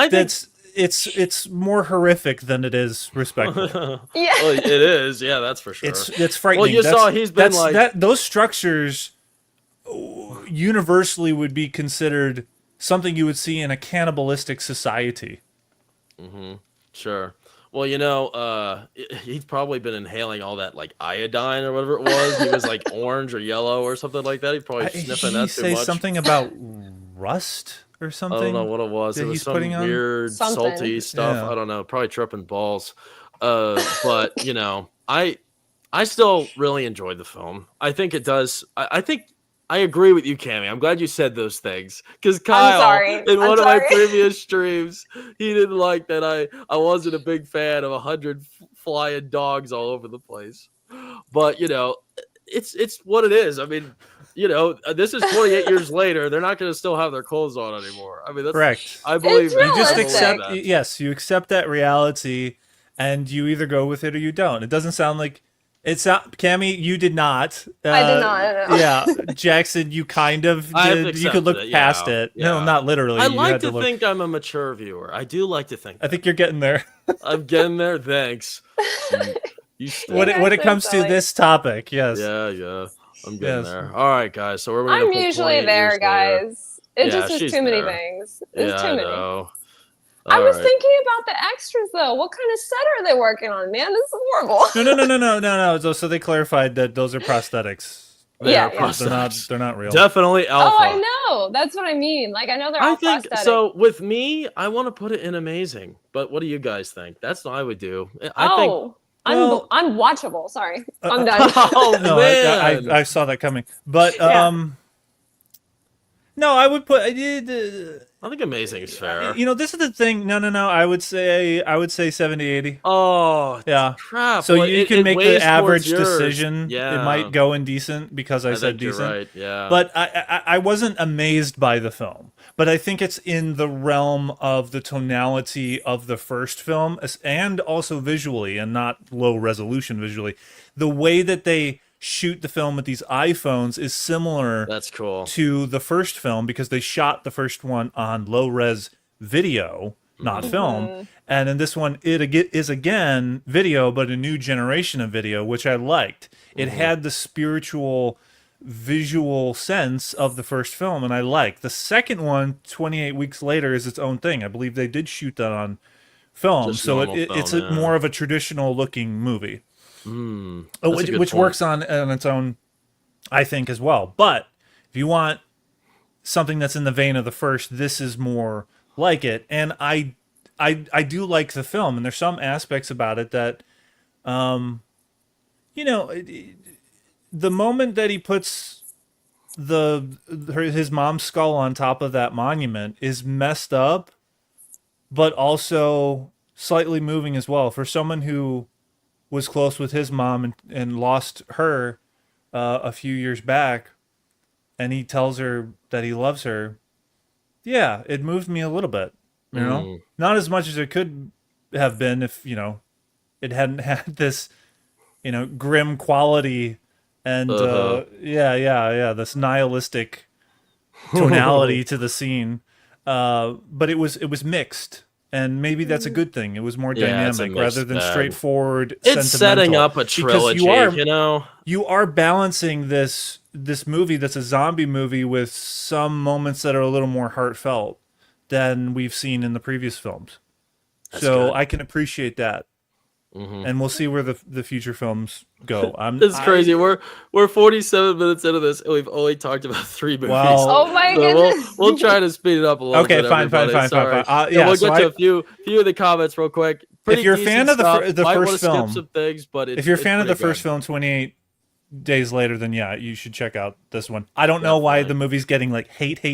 it's more horrific than it is respectful. Well, it is. Yeah, that's for sure. It's frightening. Well, you saw he's been those structures universally would be considered something you would see in a cannibalistic society. Mm-hmm. Sure. Well, he's probably been inhaling all that like iodine or whatever it was. He was like orange or yellow or something like that. He's probably sniffing that too much. He say something about rust or something. I don't know what it was. It was some weird salty stuff. Yeah. I don't know. Probably tripping balls. But I still really enjoyed the film. I think it does. I think I agree with you, Cammie. I'm glad you said those things because Kyle, in one of my previous streams, he didn't like that I wasn't a big fan of 100 flying dogs all over the place. But it's what it is. I mean, this is 28 years later. They're not going to still have their clothes on anymore. I mean, that's correct. I believe you just accept. Yes, you accept that reality, and you either go with it or you don't. It doesn't sound like It's not Cammy. You did not. I did not. No. Yeah, Jackson, you kind of did. You could look past it. Yeah. No, not literally. I You like had to look. think I'm a mature viewer. I do like to think. I think you're getting there. I'm getting there. Thanks. You when it comes to this topic, yes. Yeah. I'm getting there. All right, guys. So we're I'm usually there, guys. It just is too many things. It's too many. I was thinking about the extras though. What kind of set are they working on, man? This is horrible. No. So they clarified that those are prosthetics. They're not real. Definitely alpha. Oh, I know. That's what I mean. Like, I know they're all prosthetic. So with me, I want to put it in amazing. But what do you guys think? That's what I would do. I think unwatchable. Sorry, I'm done. Oh no, man, I saw that coming. But no, I would put. I think amazing is fair. You know, this is the thing. No. I would say 70, 80. Oh, yeah. Crap. So you can make the average decision. Yeah. It might go indecent because I said think decent. You're right. Yeah. But I wasn't amazed by the film. But I think it's in the realm of the tonality of the first film and also visually, and not low resolution visually. The way that they shoot the film with these iPhones is similar to the first film because they shot the first one on low res video, not film. And in this one, it is again video, but a new generation of video, which I liked. It had the spiritual visual sense of the first film, and I liked. The second one, 28 weeks later, is its own thing. I believe they did shoot that on film. So it's more of a traditional looking movie. Which works on its own, I think, as well. But if you want something that's in the vein of the first, this is more like it. And I do like the film, and there's some aspects about it that, you know, the moment that he puts his mom's skull on top of that monument is messed up, but also slightly moving as well. For someone who was close with his mom and lost her a few years back, and he tells her that he loves her. Yeah, it moved me a little bit, you know? Not as much as it could have been if, you know, it hadn't had this, you know, grim quality and this nihilistic tonality to the scene. But it was mixed. And maybe that's a good thing. It was more dynamic rather than straightforward. It's setting up a trilogy, you know. You are balancing this movie that's a zombie movie with some moments that are a little more heartfelt than we've seen in the previous films. That's good. I can appreciate that. And we'll see where the future films go. It's crazy. We're 47 minutes into this, and we've only talked about 3 movies. Wow. Oh my goodness. We'll try to speed it up a little bit. Okay, fine. We'll get to a few of the comments real quick. If you're a fan of the first film, some things, but if you're a fan of the first film, 28 days later, then yeah, you should check out this one. I don't know why the movie's getting like hate.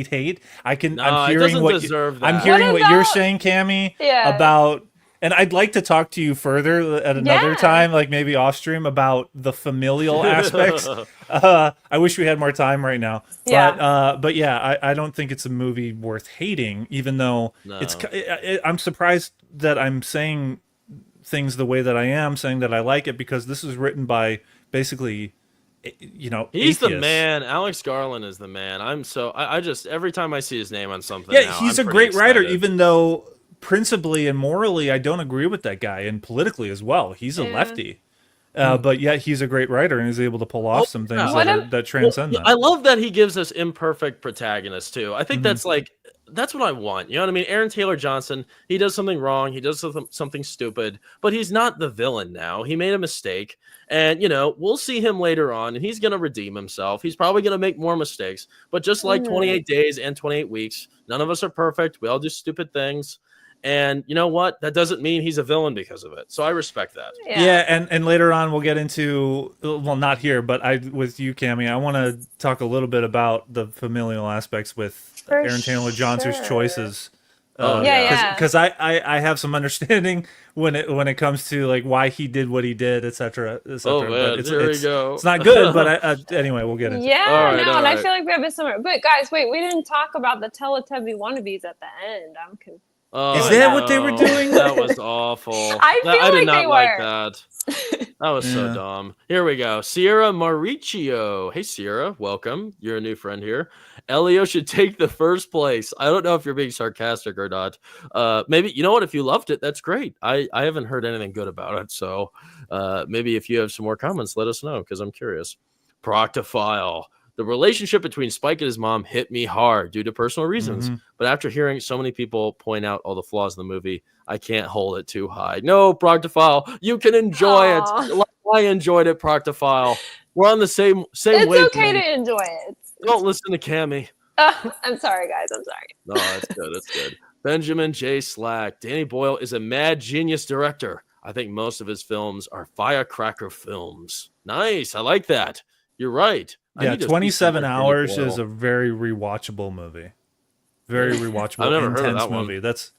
I'm hearing what you're saying, Cammy, about. And I'd like to talk to you further at another time, like maybe off stream, about the familial aspects. I wish we had more time right now. But yeah, I don't think it's a movie worth hating, even though I'm surprised that I'm saying things the way that I am, saying that I like it, because this is written by basically, you know, he's atheists. The man. Alex Garland is the man. I just, every time I see his name on something, he's a great writer, even though principally and morally, I don't agree with that guy, and politically as well. He's a lefty. But yet he's a great writer and is able to pull off some things that transcend that. I love that he gives us imperfect protagonists too. I think that's what I want. You know what I mean? Aaron Taylor Johnson, he does something wrong. He does something stupid, but he's not the villain now. He made a mistake, and, you know, we'll see him later on, and he's going to redeem himself. He's probably going to make more mistakes, but just like 28 days and 28 weeks, none of us are perfect. We all do stupid things. And you know what? That doesn't mean he's a villain because of it. So I respect that. Yeah, and later on we'll get into, well, not here, but with you, Cammy, I want to talk a little bit about the familial aspects with Aaron Taylor Johnson's choices. Because I have some understanding when it comes to like why he did what he did, etc. Oh man, but there we go. It's not good, but anyway, we'll get into it. And I feel like we have a similar. But guys, wait, we didn't talk about the Teletubby wannabes at the end. I'm confused. Is that what they were doing? That was awful. I feel I did like not they like were. that. That was so Yeah. dumb. Here we go. Sierra Mauricio. Hey, Sierra. Welcome. You're a new friend here. Elio should take the first place. I don't know if you're being sarcastic or not. Maybe, you know what? If you loved it, that's great. I haven't heard anything good about it. So maybe if you have some more comments, let us know because I'm curious. Proctophile. The relationship between Spike and his mom hit me hard due to personal reasons. But after hearing so many people point out all the flaws in the movie, I can't hold it too high. No, Proctophile, you can enjoy Aw. it. Like I enjoyed it, Proctophile. We're on the same It's wavelength. okay to enjoy it. Don't listen to Cammy. I'm sorry, guys. I'm sorry. No, that's good. That's good. Benjamin J. Slack. Danny Boyle is a mad genius director. I think most of his films are firecracker films. Nice. I like that. You're right. Yeah, 27 hours is a very rewatchable movie. Very rewatchable, I've never heard of intense that one. movie. That's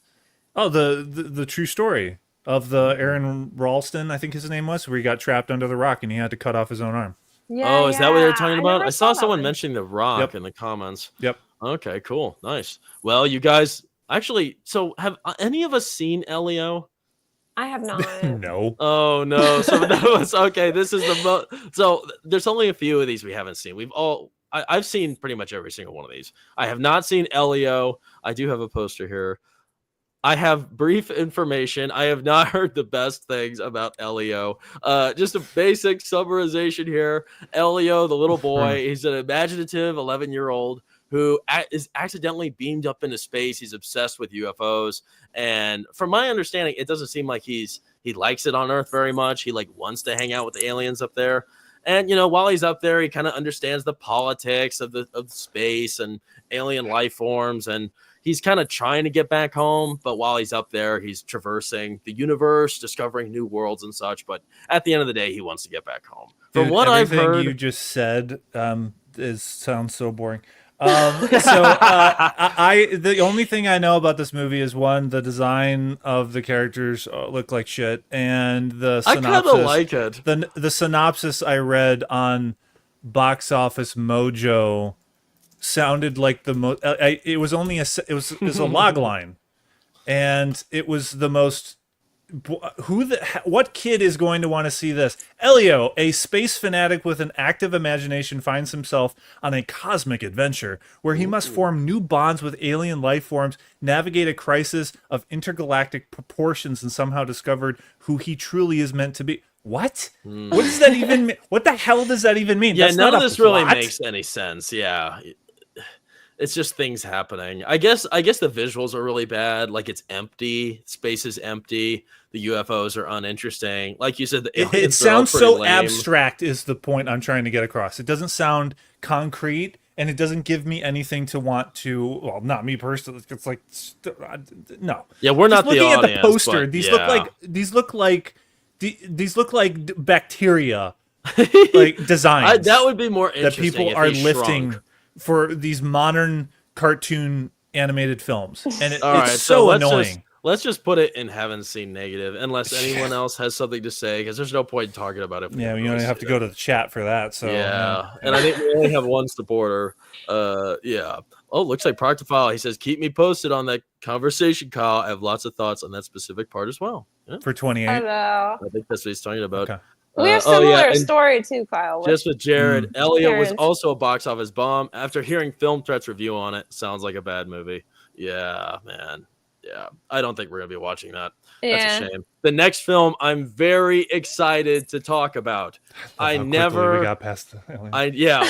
the true story of the Aaron Ralston, I think his name was, where he got trapped under the rock and he had to cut off his own arm. Yeah, is that what they're talking about? never I saw that someone one. mentioning The Rock Yep. in the comments. Yep. Okay, cool. Nice. Well, you guys actually, so have any of us seen Elio? I have not. No. Oh no! So that was okay. This is the so there's only a few of these we haven't seen. I've seen pretty much every single one of these. I have not seen Elio. I do have a poster here. I have brief information. I have not heard the best things about Elio. Just a basic summarization here. Elio, the little boy, he's an imaginative 11-year-old who is accidentally beamed up into space. He's obsessed with UFOs. And from my understanding, it doesn't seem like he likes it on Earth very much. He wants to hang out with the aliens up there. And, while he's up there, he kind of understands the politics of space and alien life forms. And he's kind of trying to get back home. But while he's up there, he's traversing the universe, discovering new worlds and such. But at the end of the day, he wants to get back home. From what I've heard, you just said sounds so boring. The only thing I know about this movie is one, the design of the characters look like shit, and the synopsis. I kind of like it. The synopsis I read on Box Office Mojo sounded like the most. It was only a log line, and it was the most. What kid is going to want to see this? Elio, a space fanatic with an active imagination, finds himself on a cosmic adventure where he must form new bonds with alien life forms, navigate a crisis of intergalactic proportions, and somehow discover who he truly is meant to be. What? What does that even mean? What the hell does that even mean? Yeah, That's none not of this really makes any sense. Yeah. It's just things happening. I guess the visuals are really bad. Like, it's empty. Space is empty. The UFOs are uninteresting. Like you said, the aliens it sounds are all so pretty lame. abstract is the point I'm trying to get across. It doesn't sound concrete, and it doesn't give me anything to want to. Well, not me personally. It's like no. Yeah, we're not Just the looking audience. at the poster. But, These yeah. look like bacteria, like designs. That would be more interesting that people if are he lifting shrunk. for these modern cartoon animated films, and All right, it's so let's annoying. Let's just put it in haven't seen negative, unless anyone else has something to say, because there's no point in talking about it. Yeah, you only have to go to the chat for that. So yeah, and I think we only have one supporter. Yeah. Oh, looks like Proctophile. He says, "Keep me posted on that conversation, Kyle. I have lots of thoughts on that specific part as well." Yeah. for 28. Hello. I think that's what he's talking about. Okay. We have similar story too, Kyle. Just with Jared, Elliot was parents. also a box office bomb. After hearing Film Threat's review on it, sounds like a bad movie. Yeah, man. Yeah, I don't think we're gonna be watching that. That's a shame. The next film I'm very excited to talk about. We got past the alien.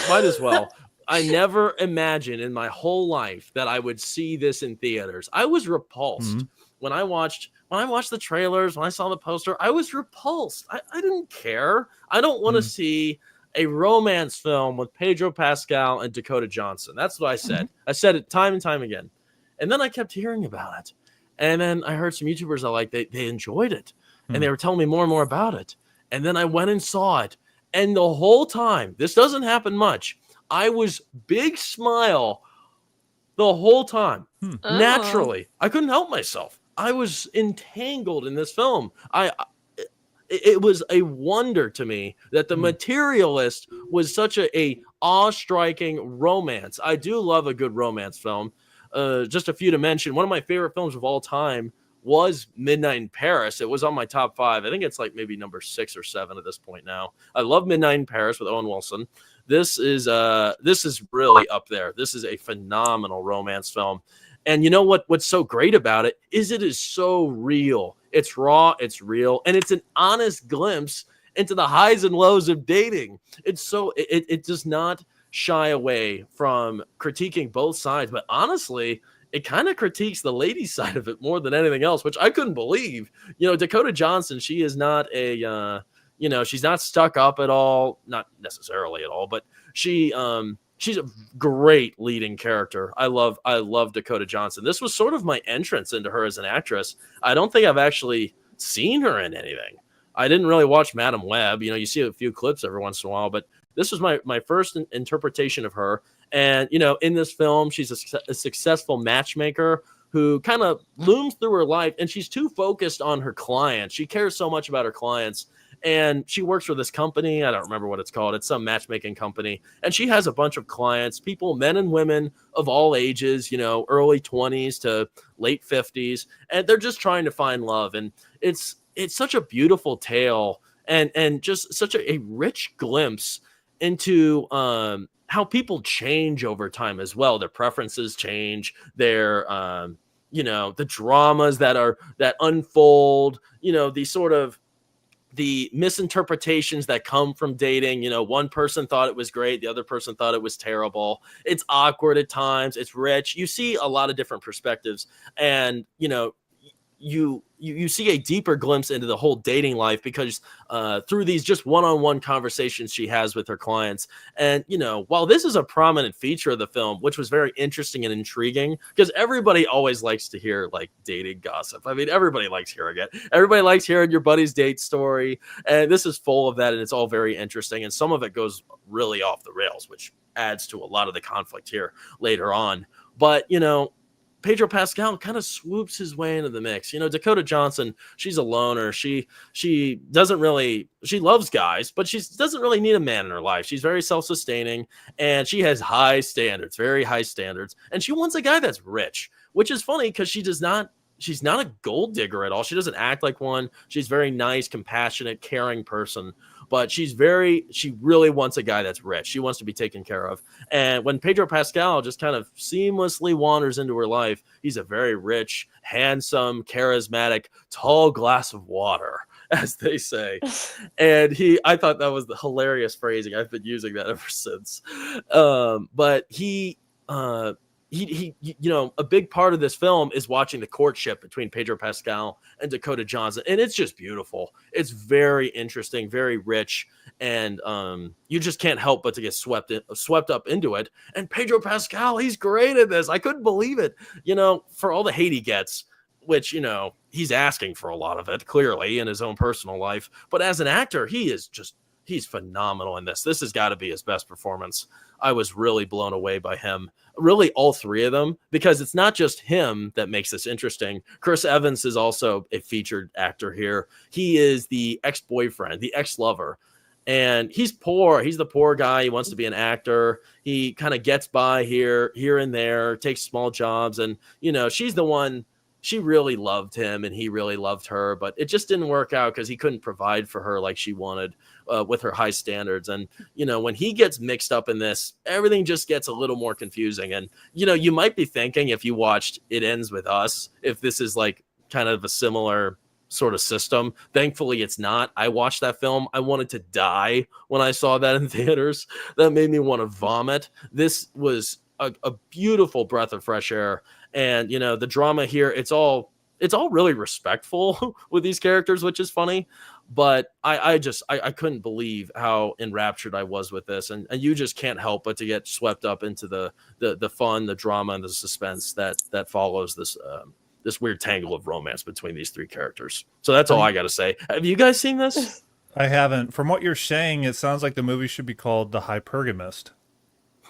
Might as well. I never imagined in my whole life that I would see this in theaters. I was repulsed when I watched the trailers, when I saw the poster. I was repulsed. I didn't care. I don't want to see a romance film with Pedro Pascal and Dakota Johnson. That's what I said. I said it time and time again. And then I kept hearing about it. And then I heard some YouTubers I like, they enjoyed it. And they were telling me more and more about it. And then I went and saw it. And the whole time, this doesn't happen much, I was big smile the whole time. Naturally. I couldn't help myself. I was entangled in this film. It was a wonder to me that The Materialist was such a awe-striking romance. I do love a good romance film. Just a few to mention. One of my favorite films of all time was Midnight in Paris. It was on my top 5. I think it's like maybe number 6 or 7 at this point now. I love Midnight in Paris with Owen Wilson. This is really up there. This is a phenomenal romance film. And you know what's so great about it is so real. It's raw, it's real, and it's an honest glimpse into the highs and lows of dating. It does not shy away from critiquing both sides, but honestly, it kind of critiques the lady side of it more than anything else, which I couldn't believe. Dakota Johnson, she is not she's not stuck up at all, not necessarily at all, but she's a great leading character. I love Dakota Johnson. This was sort of my entrance into her as an actress. I don't think I've actually seen her in anything. I didn't really watch Madam Web. You see a few clips every once in a while, but this was my first interpretation of her. And, in this film, she's a successful matchmaker who kind of looms through her life, and she's too focused on her clients. She cares so much about her clients, and she works for this company. I don't remember what it's called. It's some matchmaking company, and she has a bunch of clients, people, men and women of all ages, early 20s to late 50s, and they're just trying to find love. And it's such a beautiful tale and just such a rich glimpse into how people change over time as well. Their preferences change, their the dramas that unfold, the misinterpretations that come from dating. One person thought it was great, the other person thought it was terrible. It's awkward at times, it's rich. You see a lot of different perspectives, and you see a deeper glimpse into the whole dating life because through these just one-on-one conversations she has with her clients. And while this is a prominent feature of the film, which was very interesting and intriguing, because everybody always likes to hear like dating gossip. I mean, everybody likes hearing it. Everybody likes hearing your buddy's date story, and this is full of that, and it's all very interesting, and some of it goes really off the rails, which adds to a lot of the conflict here later on. But Pedro Pascal kind of swoops his way into the mix. Dakota Johnson, she's a loner. She loves guys, but she doesn't really need a man in her life. She's very self-sustaining, and she has high standards, very high standards. And she wants a guy that's rich, which is funny because she's not a gold digger at all. She doesn't act like one. She's very nice, compassionate, caring person. But she really wants a guy that's rich. She wants to be taken care of. And when Pedro Pascal just kind of seamlessly wanders into her life, he's a very rich, handsome, charismatic, tall glass of water, as they say. And I thought that was the hilarious phrasing. I've been using that ever since. But he a big part of this film is watching the courtship between Pedro Pascal and Dakota Johnson, and it's just beautiful. It's very interesting, very rich, and you just can't help but to get swept up into it. And Pedro Pascal, he's great at this. I couldn't believe it. For all the hate he gets, which he's asking for a lot of it clearly in his own personal life, but as an actor, he's phenomenal in this. This has got to be his best performance. I was really blown away by him. Really, all three of them, because it's not just him that makes this interesting. Chris Evans is also a featured actor here. He is the ex-boyfriend, the ex-lover, and he's poor. He's the poor guy. He wants to be an actor. He kind of gets by here and there, takes small jobs, and she's the one. She really loved him and he really loved her, but it just didn't work out because he couldn't provide for her like she wanted with her high standards. And, when he gets mixed up in this, everything just gets a little more confusing. And, you might be thinking if you watched It Ends With Us, if this is like kind of a similar sort of system. Thankfully, it's not. I watched that film. I wanted to die when I saw that in theaters. That made me want to vomit. This was a beautiful breath of fresh air. And, the drama here, it's all really respectful with these characters, which is funny. But I couldn't believe how enraptured I was with this. And you just can't help but to get swept up into the fun, the drama, and the suspense that follows this weird tangle of romance between these three characters. So that's all I got to say. Have you guys seen this? I haven't. From what you're saying, it sounds like the movie should be called The Hypergamist.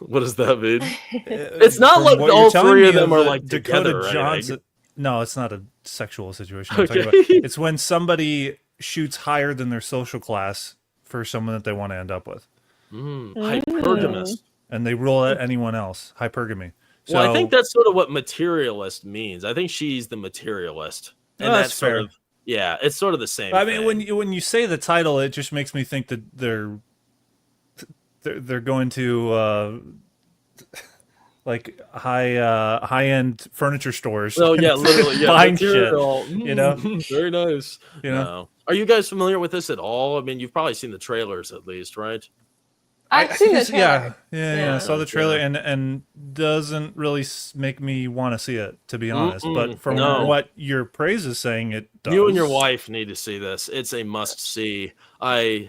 What does that mean? It's not like all three of them are like Dakota together. Johnson. No, it's not a sexual situation. Okay. It's when somebody shoots higher than their social class for someone that they want to end up with. Hypergamist. And they rule out anyone else. Hypergamy. Well, I think that's sort of what materialist means. I think she's the materialist. and that's that's sort fair. of it's sort of the same. I mean, thing. when you say the title, it just makes me think that they're going to like high end furniture stores. Oh yeah, And literally, yeah, buying shit. material. You know, Very nice. you know. No, are you guys familiar with this at all? I mean, you've probably seen the trailers at least, right? I've I seen think the it's trailer. yeah. I Yeah. saw the trailer Yeah. and doesn't really make me want to see it, to be honest. But from No, what your praise is saying, it you and your does. wife need to see this. It's a must see. I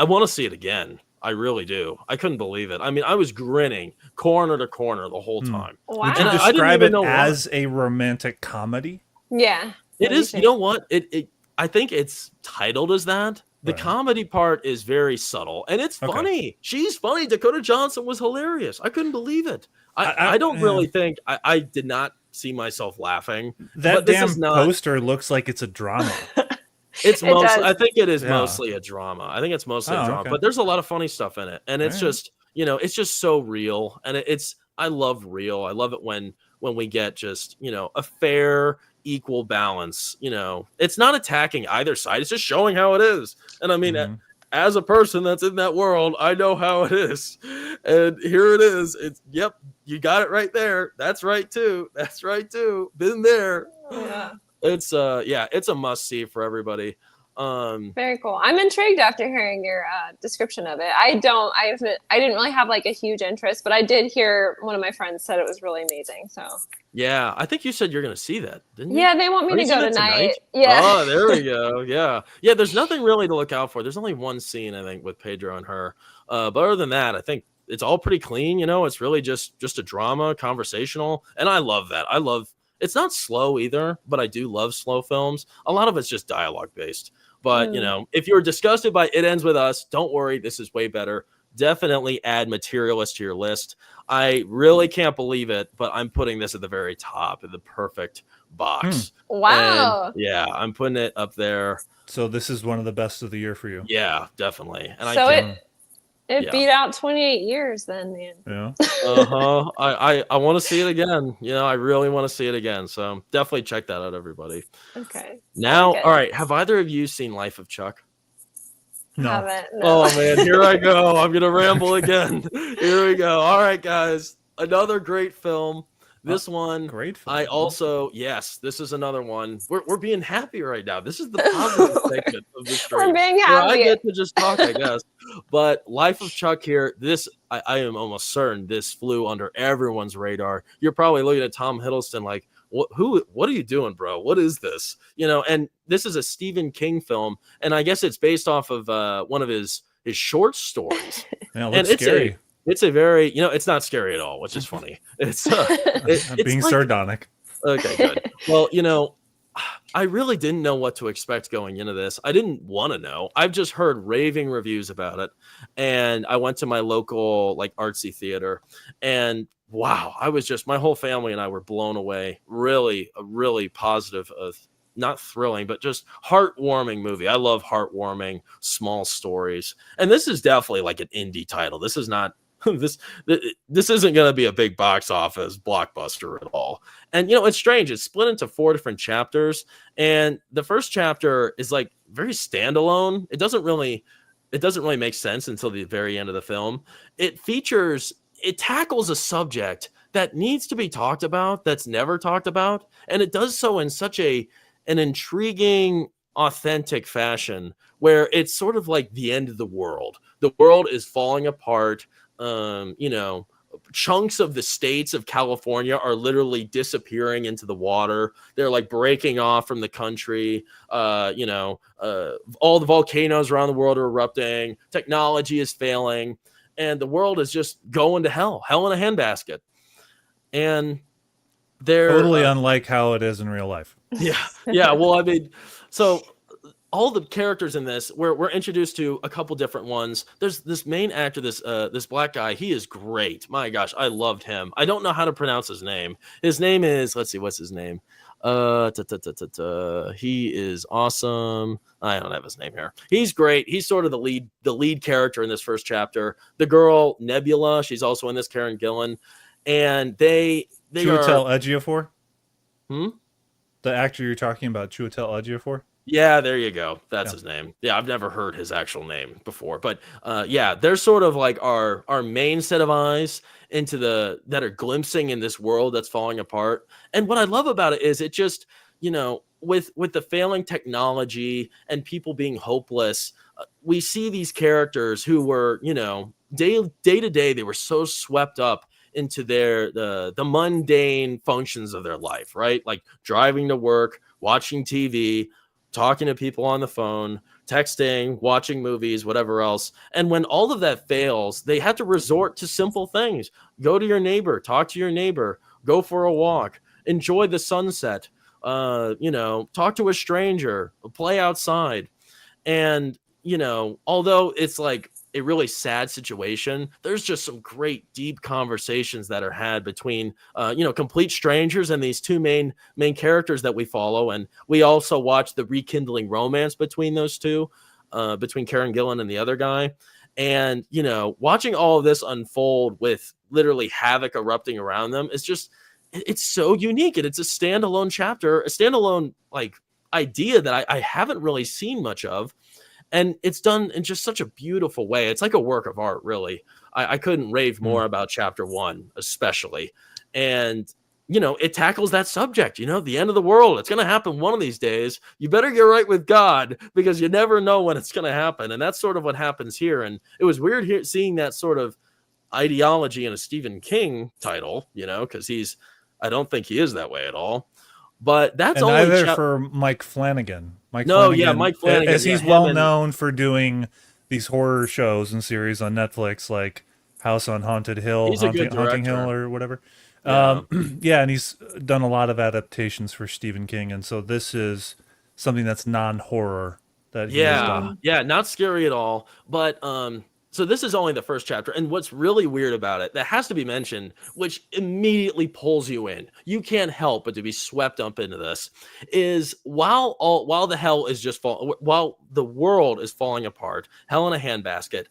want to see it again. I really do. I couldn't believe it. I mean, I was grinning corner to corner the whole time, Would Wow. you and I didn't describe even it know why. as a romantic comedy? Yeah. It What do you is. You think? know what? It. I think it's titled as that. The Right. comedy part is very subtle, and it's Okay. funny. She's funny. Dakota Johnson was hilarious. I couldn't believe it. I I don't yeah. really think I did not see myself laughing. That But this is damn not. poster looks like it's a drama. It's It mostly. does. I think it is Yeah. mostly a drama. I think it's mostly a Oh, drama. okay. But there's a lot of funny stuff in it, and it's All right. just it's just so real, and it's. I love real. I love it when we get just a fair equal balance. It's not attacking either side. It's just showing how it is. And I mean, Mhm. as a person that's in that world, I know how it is. And here it is. It's yep, you got it right there. That's right too. That's right too. Been there. Yeah. It's it's a must see for everybody. Very cool. I'm intrigued after hearing your description of it. I didn't really have like a huge interest, but I did hear one of my friends said it was really amazing. So Yeah, I think you said you're gonna see that, didn't you? yeah, they want Are me you to go seeing it tonight. Yeah. Oh, there we go. Yeah. Yeah, there's nothing really to look out for. There's only one scene, I think, with Pedro and her. But other than that, I think it's all pretty clean, It's really just a drama, conversational, and I love that. I love it's not slow either, but I do love slow films. A lot of it's just dialogue based. But, if you're disgusted by It Ends With Us, don't worry, this is way better. Definitely add Materialist to your list. I really can't believe it, but I'm putting this at the very top in the perfect box. Wow. And yeah, I'm putting it up there. So this is one of the best of the year for you. Yeah, definitely. And So I it can't. it beat out 28 years then, man. Yeah. Uh-huh. I want to see it again. I really want to see it again. So definitely check that out, everybody. Okay. Now, Good. all right. Have either of you seen Life of Chuck? No. Haven't, no. Oh man, here I go. I'm gonna ramble again. Here we go. All right, guys. Another great film. This one, Great film. I also this is another one. We're being happy right now. This is the positive segment of the stream. We're being where I happy. get to just talk, I guess. But Life of Chuck here, this I am almost certain this flew under everyone's radar. You're probably looking at Tom Hiddleston like, what are you doing, bro? What is this? And this is a Stephen King film, and I guess it's based off of one of his short stories. Yeah, it And looks scary. It's a very, it's not scary at all, which is funny. It's I'm being like, sardonic. okay, good. Well, I really didn't know what to expect going into this. I didn't want to know. I've just heard raving reviews about it, and I went to my local like artsy theater, and wow, I was just my whole family and I were blown away. Really, a really positive, not thrilling, but just heartwarming movie. I love heartwarming small stories, and this is definitely like an indie title. This is not. This isn't going to be a big box office blockbuster at all. And it's strange. It's split into 4 different chapters, and the first chapter is like very standalone. It doesn't really make sense until the very end of the film. It tackles a subject that needs to be talked about, that's never talked about, and it does so in such an intriguing, authentic fashion where it's sort of like the end of the world. The world is falling apart. Chunks of the states of California are literally disappearing into the water. They're like breaking off from the country. All the volcanoes around the world are erupting. Technology is failing, and the world is just going to hell in a handbasket. And they're Totally unlike how it is in real life. Yeah. Well, I mean, so all the characters in this, we're introduced to a couple different ones. There's this main actor, this black guy. He is great. My gosh, I loved him. I don't know how to pronounce his name. His name is, let's see, what's his name? He is awesome. I don't have his name here. He's great. He's sort of the lead character in this first chapter. The girl Nebula, she's also in this, Karen Gillan, and they She would are. tell Ejiofor? Hmm? The actor you're talking about, Chiwetel Ejiofor? Yeah, there you go. That's Yeah. his name. Yeah, I've never heard his actual name before, but yeah, they're sort of like our main set of eyes into the that are glimpsing in this world that's falling apart. And what I love about it is it just, with the failing technology and people being hopeless, we see these characters who were, day to day, they were so swept up into the mundane functions of their life, right? Like driving to work, watching TV, talking to people on the phone, texting, watching movies, whatever else. And when all of that fails, they have to resort to simple things. Go to your neighbor, talk to your neighbor, go for a walk, enjoy the sunset, talk to a stranger, play outside. And, although it's like a really sad situation, there's just some great deep conversations that are had between, complete strangers and these two main characters that we follow. And we also watch the rekindling romance between those two, between Karen Gillan and the other guy. And, watching all of this unfold with literally havoc erupting around them is just, it's so unique. And it's a standalone chapter, a standalone like idea that I haven't really seen much of. And it's done in just such a beautiful way. It's like a work of art, really. I couldn't rave more about chapter 1, especially. And, it tackles that subject, the end of the world. It's going to happen one of these days. You better get right with God because you never know when it's going to happen. And that's sort of what happens here. And it was weird seeing that sort of ideology in a Stephen King title, because I don't think he is that way at all. But that's and only neither for Mike Flanagan. Mike Flanagan, as he's well known for doing these horror shows and series on Netflix, like House on Haunted Hill, Haunting Hill, or whatever. Yeah. And he's done a lot of adaptations for Stephen King, and so this is something that's non-horror that he has done. Yeah, not scary at all. But so this is only the first chapter, and what's really weird about it that has to be mentioned, which immediately pulls you in, you can't help but to be swept up into this, is while the world is falling apart, hell in a handbasket,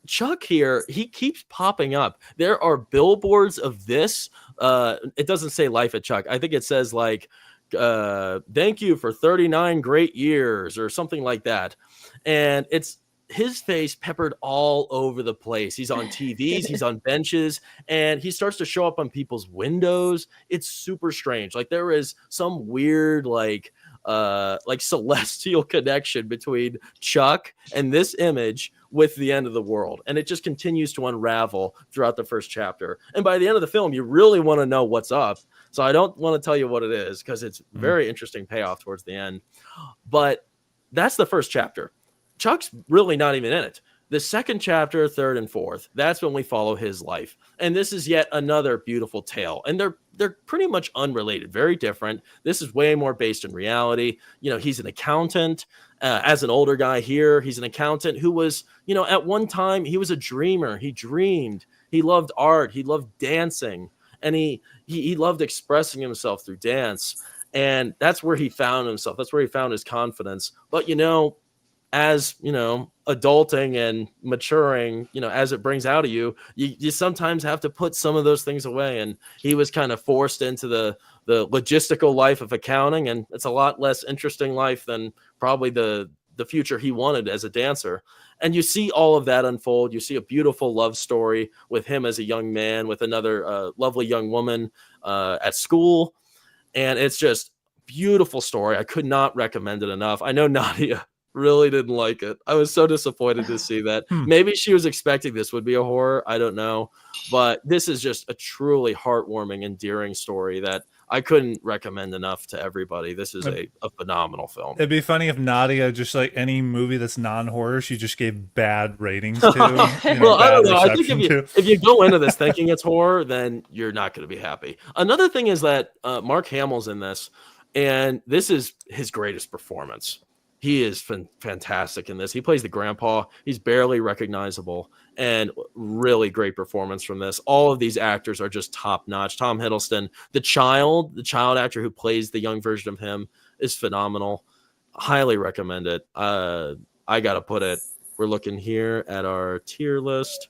Chuck here, he keeps popping up. There are billboards of this. It doesn't say Life at Chuck. I think it says like, thank you for 39 great years or something like that. And it's his face peppered all over the place. He's on TVs, he's on benches, and he starts to show up on people's windows. It's super strange. Like there is some weird like celestial connection between Chuck and this image with the end of the world. And it just continues to unravel throughout the first chapter. And by the end of the film, you really want to know what's up. So I don't want to tell you what it is because it's very interesting payoff towards the end. But that's the first chapter. Chuck's really not even in it. The second chapter, third and fourth, that's when we follow his life. And this is yet another beautiful tale. And they're pretty much unrelated, very different. This is way more based in reality. He's an accountant. As an older guy here, he's an accountant who was, at one time, he was a dreamer. He dreamed. He loved art. He loved dancing. And he loved expressing himself through dance. And that's where he found himself. That's where he found his confidence. But, as adulting and maturing, as it brings out of you, you sometimes have to put some of those things away. And he was kind of forced into the logistical life of accounting, and it's a lot less interesting life than probably the future he wanted as a dancer. And you see all of that unfold. You see a beautiful love story with him as a young man with another lovely young woman at school, and it's just beautiful story. I could not recommend it enough. I know Nadia really didn't like it. I was so disappointed to see that. Maybe she was expecting this would be a horror. I don't know. But this is just a truly heartwarming, endearing story that I couldn't recommend enough to everybody. This is a phenomenal film. It'd be funny if Nadia, just like any movie that's non-horror, she just gave bad ratings to. Well, I don't know. I think if you go into this thinking it's horror, then you're not going to be happy. Another thing is that Mark Hamill's in this, and this is his greatest performance. He is fantastic in this. He plays the grandpa. He's barely recognizable, and really great performance from this. All of these actors are just top notch. Tom Hiddleston, the child actor who plays the young version of him, is phenomenal. Highly recommend it. I got to put it. We're looking here at our tier list.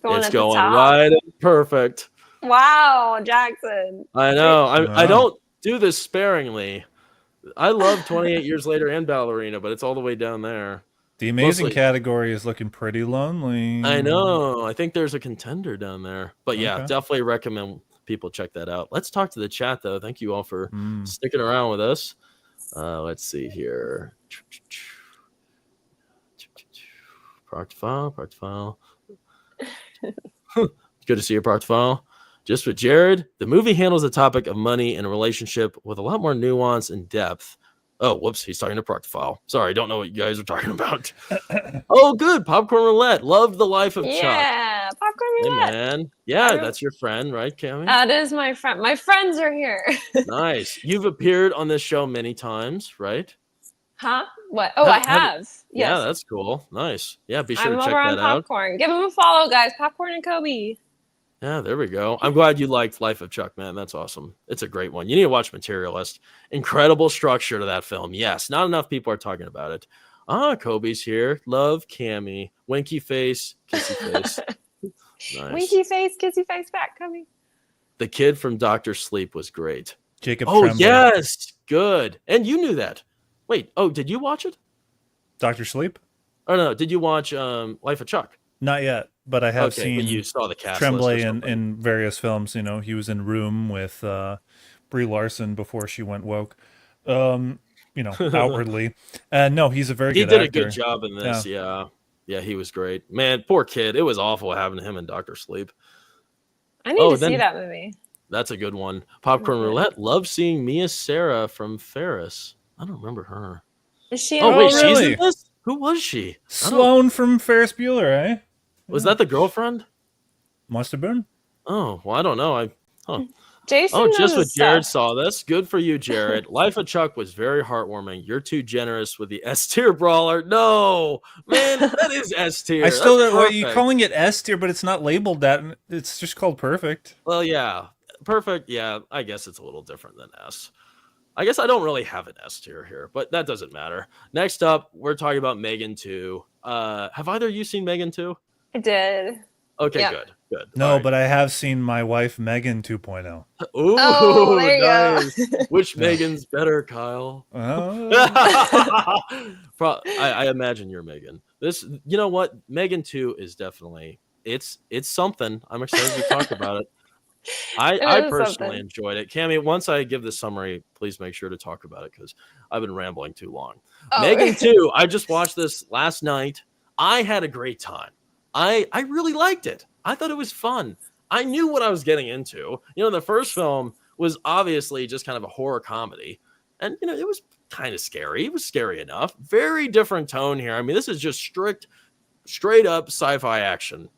It's going right in perfect. Wow, Jackson. I know. I don't do this sparingly. I love 28 Years Later and Ballerina, but it's all the way down there. The amazing Mostly, category is looking pretty lonely. I know. I think there's a contender down there. But yeah, Okay. definitely recommend people check that out. Let's talk to the chat, though. Thank you all for Mm. sticking around with us. Let's see here. Product file. Good to see your product file. Just with Jared, the movie handles the topic of money and a relationship with a lot more nuance and depth. Oh, whoops, he's talking to product file. Sorry, I don't know what you guys are talking about. Oh, good. Popcorn Roulette. Love the life of Chuck. Yeah, popcorn Hey, roulette. man. Yeah, that's your friend, right, Cammy? That is my friend. My friends are here. Nice. You've appeared on this show many times, right? Huh? What? Oh, I have. Yeah, Yes. that's cool. Nice. Yeah, be sure I'm to check over on that out. Popcorn. Give them a follow, guys. Popcorn and Kobe. Yeah, there we go. I'm glad you liked Life of Chuck, man. That's awesome. It's a great one. You need to watch Materialist. Incredible structure to that film. Yes, not enough people are talking about it. Kobe's here. Love Cammy. Winky face, kissy face. Nice. Winky face, kissy face back, Kobe. The kid from Doctor Sleep was great. Jacob Oh, Tremblay. yes. Good. And you knew that. Wait, did you watch it? Dr. Sleep? Oh, no. Did you watch Life of Chuck? Not yet, but I have But seen you saw the cast Tremblay list or in various films. You know, he was in Room with Brie Larson before she went woke. You know, outwardly. No, he's a very he good did actor. a good job in this. Yeah, he was great. Man, poor kid. It was awful having him in Doctor Sleep. I need to see that movie. That's a good one. Popcorn Roulette. Love seeing Mia Sarah from Ferris. I don't remember her. Is she? Oh wait, really? she's in this. Who was she? Sloane from Ferris Bueller, eh? Was that the girlfriend? Must have been. Oh, well, I don't know. Jason. Oh, just what what Jared saw this. Good for you, Jared. Life of Chuck was very heartwarming. You're too generous with the S tier brawler. No, man, that is S tier. I still don't. Well, you're calling it S tier, but it's not labeled that. It's just called perfect. Well, yeah, perfect. Yeah, I guess it's a little different than S. I guess I don't really have an S tier here, but that doesn't matter. Next up, we're talking about Megan 2. Have either of you seen Megan 2? I did. Okay, Yeah. good. No, right. but I have seen my wife Megan 2.0. Ooh, Oh, there you nice. go. Which Megan's better, Kyle? I imagine you're Megan. This, you know what? Megan 2 is definitely it's something. I'm excited to talk about it. I personally enjoyed it. Cammy, once I give the summary, please make sure to talk about it because I've been rambling too long. Oh. Megan 2, I just watched this last night. I had a great time. I really liked it. I thought it was fun. I knew what I was getting into. You know, the first film was obviously just kind of a horror comedy. And, you know, it was kind of scary. It was scary enough. Very different tone here. I mean, this is just straight up sci-fi action.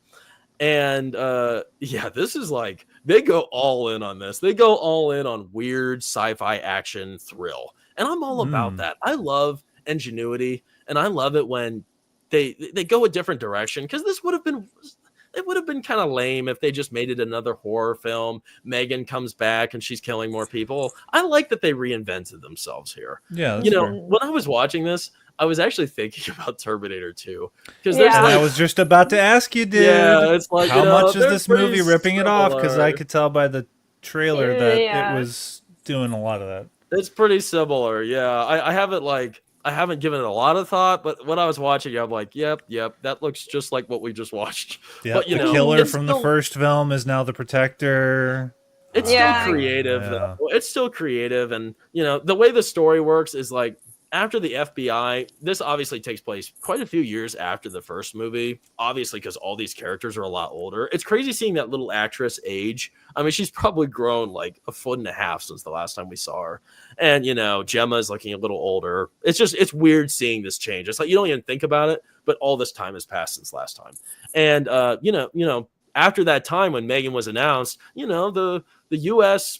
And this is like, they go all in on this. They go all in on weird sci-fi action thrill. And I'm all about that. I love ingenuity, and I love it when they go a different direction, because this would have been kind of lame if they just made it another horror film. Megan comes back and she's killing more people. I like that they reinvented themselves here. Yeah, you know, fair. when I was watching this, I was actually thinking about Terminator 2, because I was just about to ask you, dude. Yeah, it's like, how much is this pretty movie ripping it off? Because I similar. could tell by the trailer that it was doing a lot of that. It's pretty similar. Yeah, I haven't given it a lot of thought, but when I was watching, I'm like, yep, that looks just like what we just watched. Yeah, but the killer from the first film is now the protector. It's still creative. Yeah. It's still creative, and you know the way the story works is like, after the FBI, this obviously takes place quite a few years after the first movie, obviously, because all these characters are a lot older. It's crazy seeing that little actress age. I mean, she's probably grown like 1.5 feet since the last time we saw her. And, you know, Gemma is looking a little older. It's weird seeing this change. It's like you don't even think about it, but all this time has passed since last time. And, you know, after that time when Megan was announced, you know, the U.S.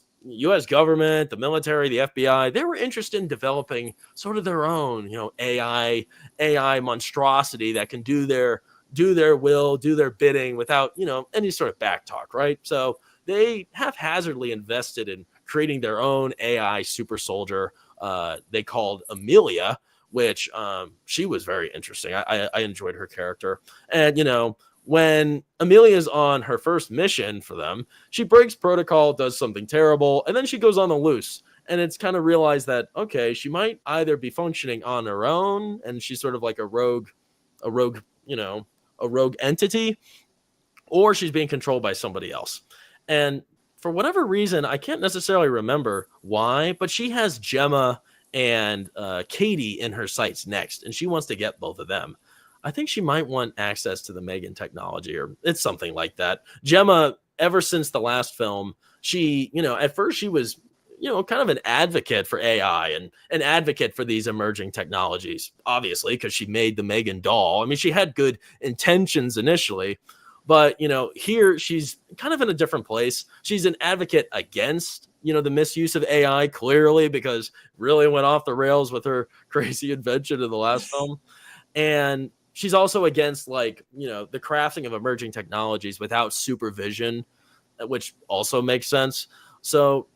government, the military, the FBI, they were interested in developing sort of their own, you know, AI monstrosity that can do their will, do their bidding without, you know, any sort of backtalk, right? So they haphazardly invested in creating their own AI super soldier. They called Amelia, which she was very interesting. I enjoyed her character. And, you know, when Amelia's on her first mission for them, she breaks protocol, does something terrible, and then she goes on the loose. And it's kind of realized that, okay, she might either be functioning on her own and she's sort of like a rogue, you know, a rogue entity, or she's being controlled by somebody else. And for whatever reason, I can't necessarily remember why, but she has Gemma and Katie in her sights next, and she wants to get both of them. I think she might want access to the Megan technology, or it's something like that. Gemma, ever since the last film, she, at first she was, kind of an advocate for AI and an advocate for these emerging technologies, obviously, because she made the Megan doll. I mean, she had good intentions initially, but, here she's kind of in a different place. She's an advocate against, the misuse of AI, clearly, because really went off the rails with her crazy invention in the last film. And she's also against, the crafting of emerging technologies without supervision, which also makes sense. So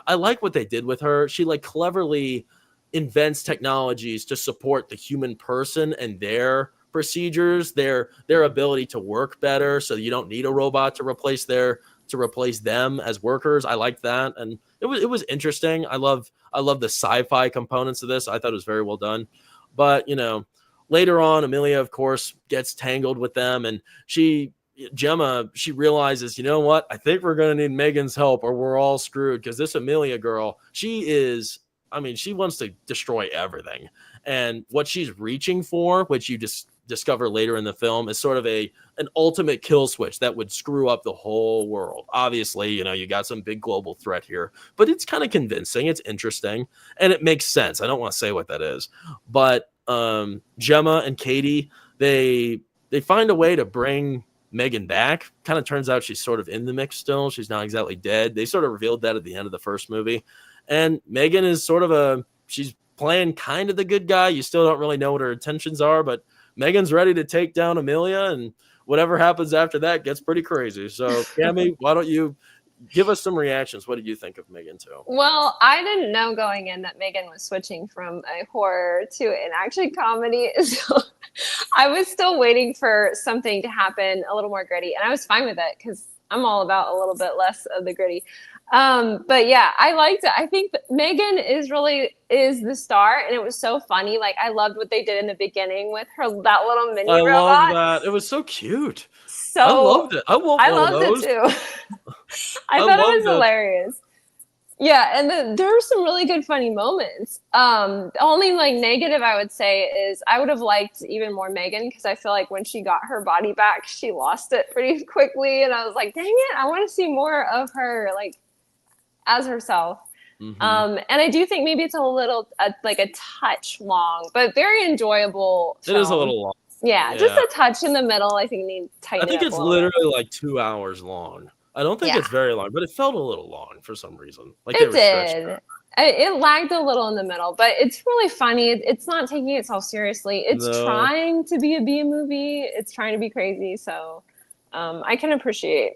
I like what they did with her. She cleverly invents technologies to support the human person and their procedures, their ability to work better. So you don't need a robot to replace them as workers. I like that. And it was interesting. I love the sci-fi components of this. I thought it was very well done. But, later on, Amelia, of course, gets tangled with them, and Gemma, she realizes, you know what? I think we're going to need Megan's help or we're all screwed, because this Amelia girl, she wants to destroy everything. And what she's reaching for, which you just discover later in the film, is sort of an ultimate kill switch that would screw up the whole world. Obviously, you got some big global threat here, but it's kind of convincing. It's interesting and it makes sense. I don't want to say what that is, but Gemma and Katie, they find a way to bring Megan back. Kind of turns out she's sort of in the mix still. She's not exactly dead. They sort of revealed that at the end of the first movie. And Megan is she's playing kind of the good guy. You still don't really know what her intentions are, but Megan's ready to take down Amelia, and whatever happens after that gets pretty crazy. So, Cammy, why don't you give us some reactions? What did you think of Megan 2? Well, I didn't know going in that Megan was switching from a horror to an action comedy. So I was still waiting for something to happen a little more gritty. And I was fine with it because I'm all about a little bit less of the gritty. But yeah, I liked it. I think Megan is the star, and it was so funny. I loved what they did in the beginning with that little mini robot. I love that. It was so cute. I loved it. I loved it too. I thought it was hilarious. Yeah, and there were some really good funny moments. The only negative I would say is I would have liked even more Megan, because I feel like when she got her body back, she lost it pretty quickly, and I was like, dang it, I want to see more of her as herself. Mm-hmm. And I do think maybe it's a touch long, but very enjoyable film. It is a little long. Yeah, just a touch in the middle. I think need to tighten. I think it's literally 2 hours long. I don't think it's very long, but it felt a little long for some reason. It did. It lagged a little in the middle, but it's really funny. It's not taking itself seriously. It's trying to be a B movie. It's trying to be crazy. So I can appreciate.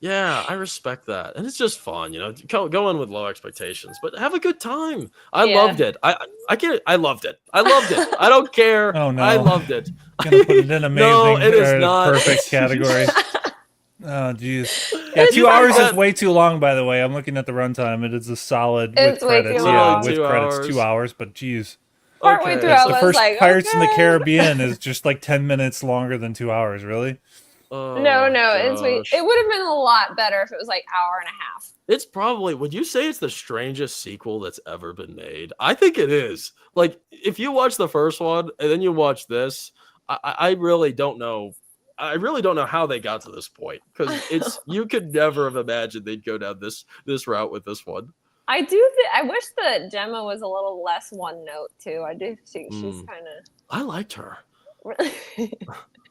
Yeah, I respect that. And it's just fun, go in with low expectations, but have a good time. I loved it. I get it. I loved it. I don't care. Oh, no. I loved it. Gonna put it in amazing. No, it is not. Perfect category. Oh, geez. Yeah, 2 hours is way too long, by the way. I'm looking at the runtime. It is a solid with credits. Yeah, with credits, 2 hours, but geez. Partway through, I was the first Pirates in the Caribbean is just 10 minutes longer than 2 hours, really? Oh, no, it's it would have been a lot better if it was hour and a half. It's probably, would you say it's the strangest sequel that's ever been made? I think it is. If you watch the first one and then you watch this, I really don't know. I really don't know how they got to this point, because you could never have imagined they'd go down this route with this one. I wish that Gemma was a little less one note too. I do think she's kind of. I liked her.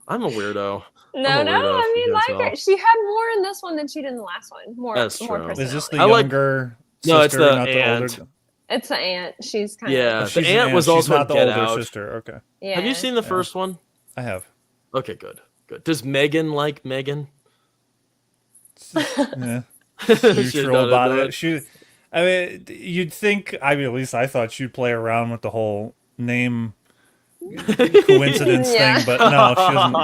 I'm a weirdo. No, I mean, her. She had more in this one than she did in the last one. That's true. Is this the younger sister? No, it's the not aunt. The older? It's the aunt. She's kind of. The aunt was also not the Get older Out. sister. Okay. Yeah. Have you seen the first one? I have. Okay, good. Does Megan like Megan? Yeah. Neutral about it. I mean, you'd think. I mean, at least I thought she'd play around with the whole name coincidence thing, but no,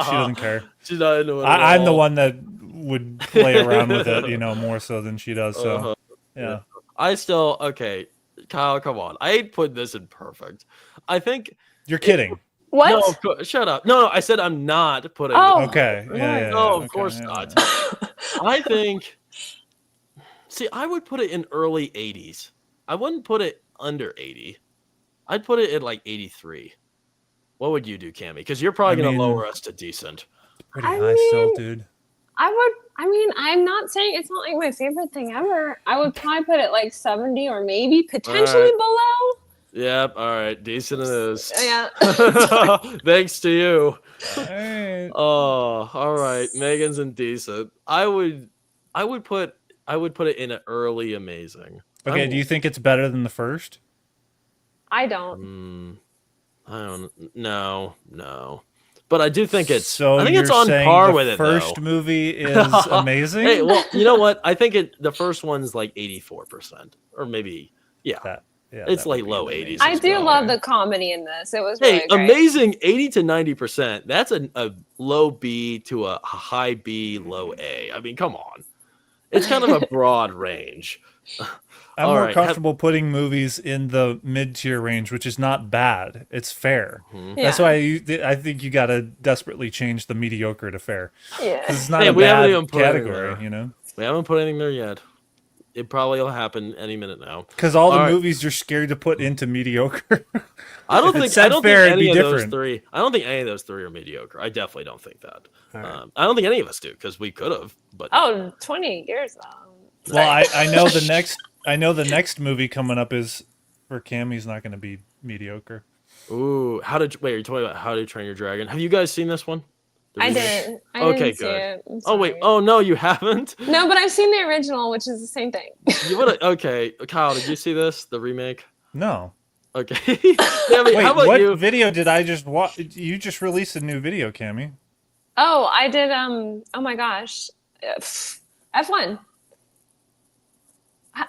she doesn't care. She's not into it. I'm the one that would play around with it, more so than she does. So, yeah. Okay, Kyle, come on. I ain't putting this in perfect. I think You're kidding. What? No, shut up. No, I said I'm not putting. Oh, Okay. Yeah. No, of Okay, course yeah, not. yeah. I think. See, I would put it in early 80s. I wouldn't put it under 80. I'd put it at like 83. What would you do, Cammy? Because you're probably going to lower us to decent. Pretty I high still, mean, dude. I'm not saying it's not like my favorite thing ever. I would probably put it like 70 or maybe potentially below. Yep. All right. Decent it is. Yeah. Thanks to you. All right. Oh, all right. Megan's indecent. I would put it in an early amazing. Okay. Do you think it's better than the first? I don't. I don't. No. But I do think it's. So I think you're it's on saying par the with it. First though. movie is amazing. Hey, well, you know what? I think the first one's like 84%, or maybe it's like low 80s. I do love the comedy in this. It was really great. Amazing 80 to 90%. That's a low B to a high B, low A. I mean, come on. It's kind of a broad range. I'm more comfortable putting movies in the mid-tier range, which is not bad. It's fair. Mm-hmm. That's why I think you got to desperately change the mediocre to fair. Yeah. It's not a bad category, you know? We haven't put anything there yet. It probably will happen any minute now. Because all the movies you're scared to put into mediocre. I don't think any of those three. I don't think any of those three are mediocre. I definitely don't think that. Right. I don't think any of us do because we could have. But 28 years though. Well, I know the next. I know the next movie coming up is for Cammy's not going to be mediocre. Ooh, you're talking about How to Train Your Dragon? Have you guys seen this one? I didn't. Okay, didn't good. See it. Oh wait. Oh no, you haven't. No, but I've seen the original, which is the same thing. Okay, Kyle, did you see this? The remake? No. Okay. Cammy, how about what video did I just watch? You just released a new video, Cammy. Oh, I did. Oh my gosh, F1.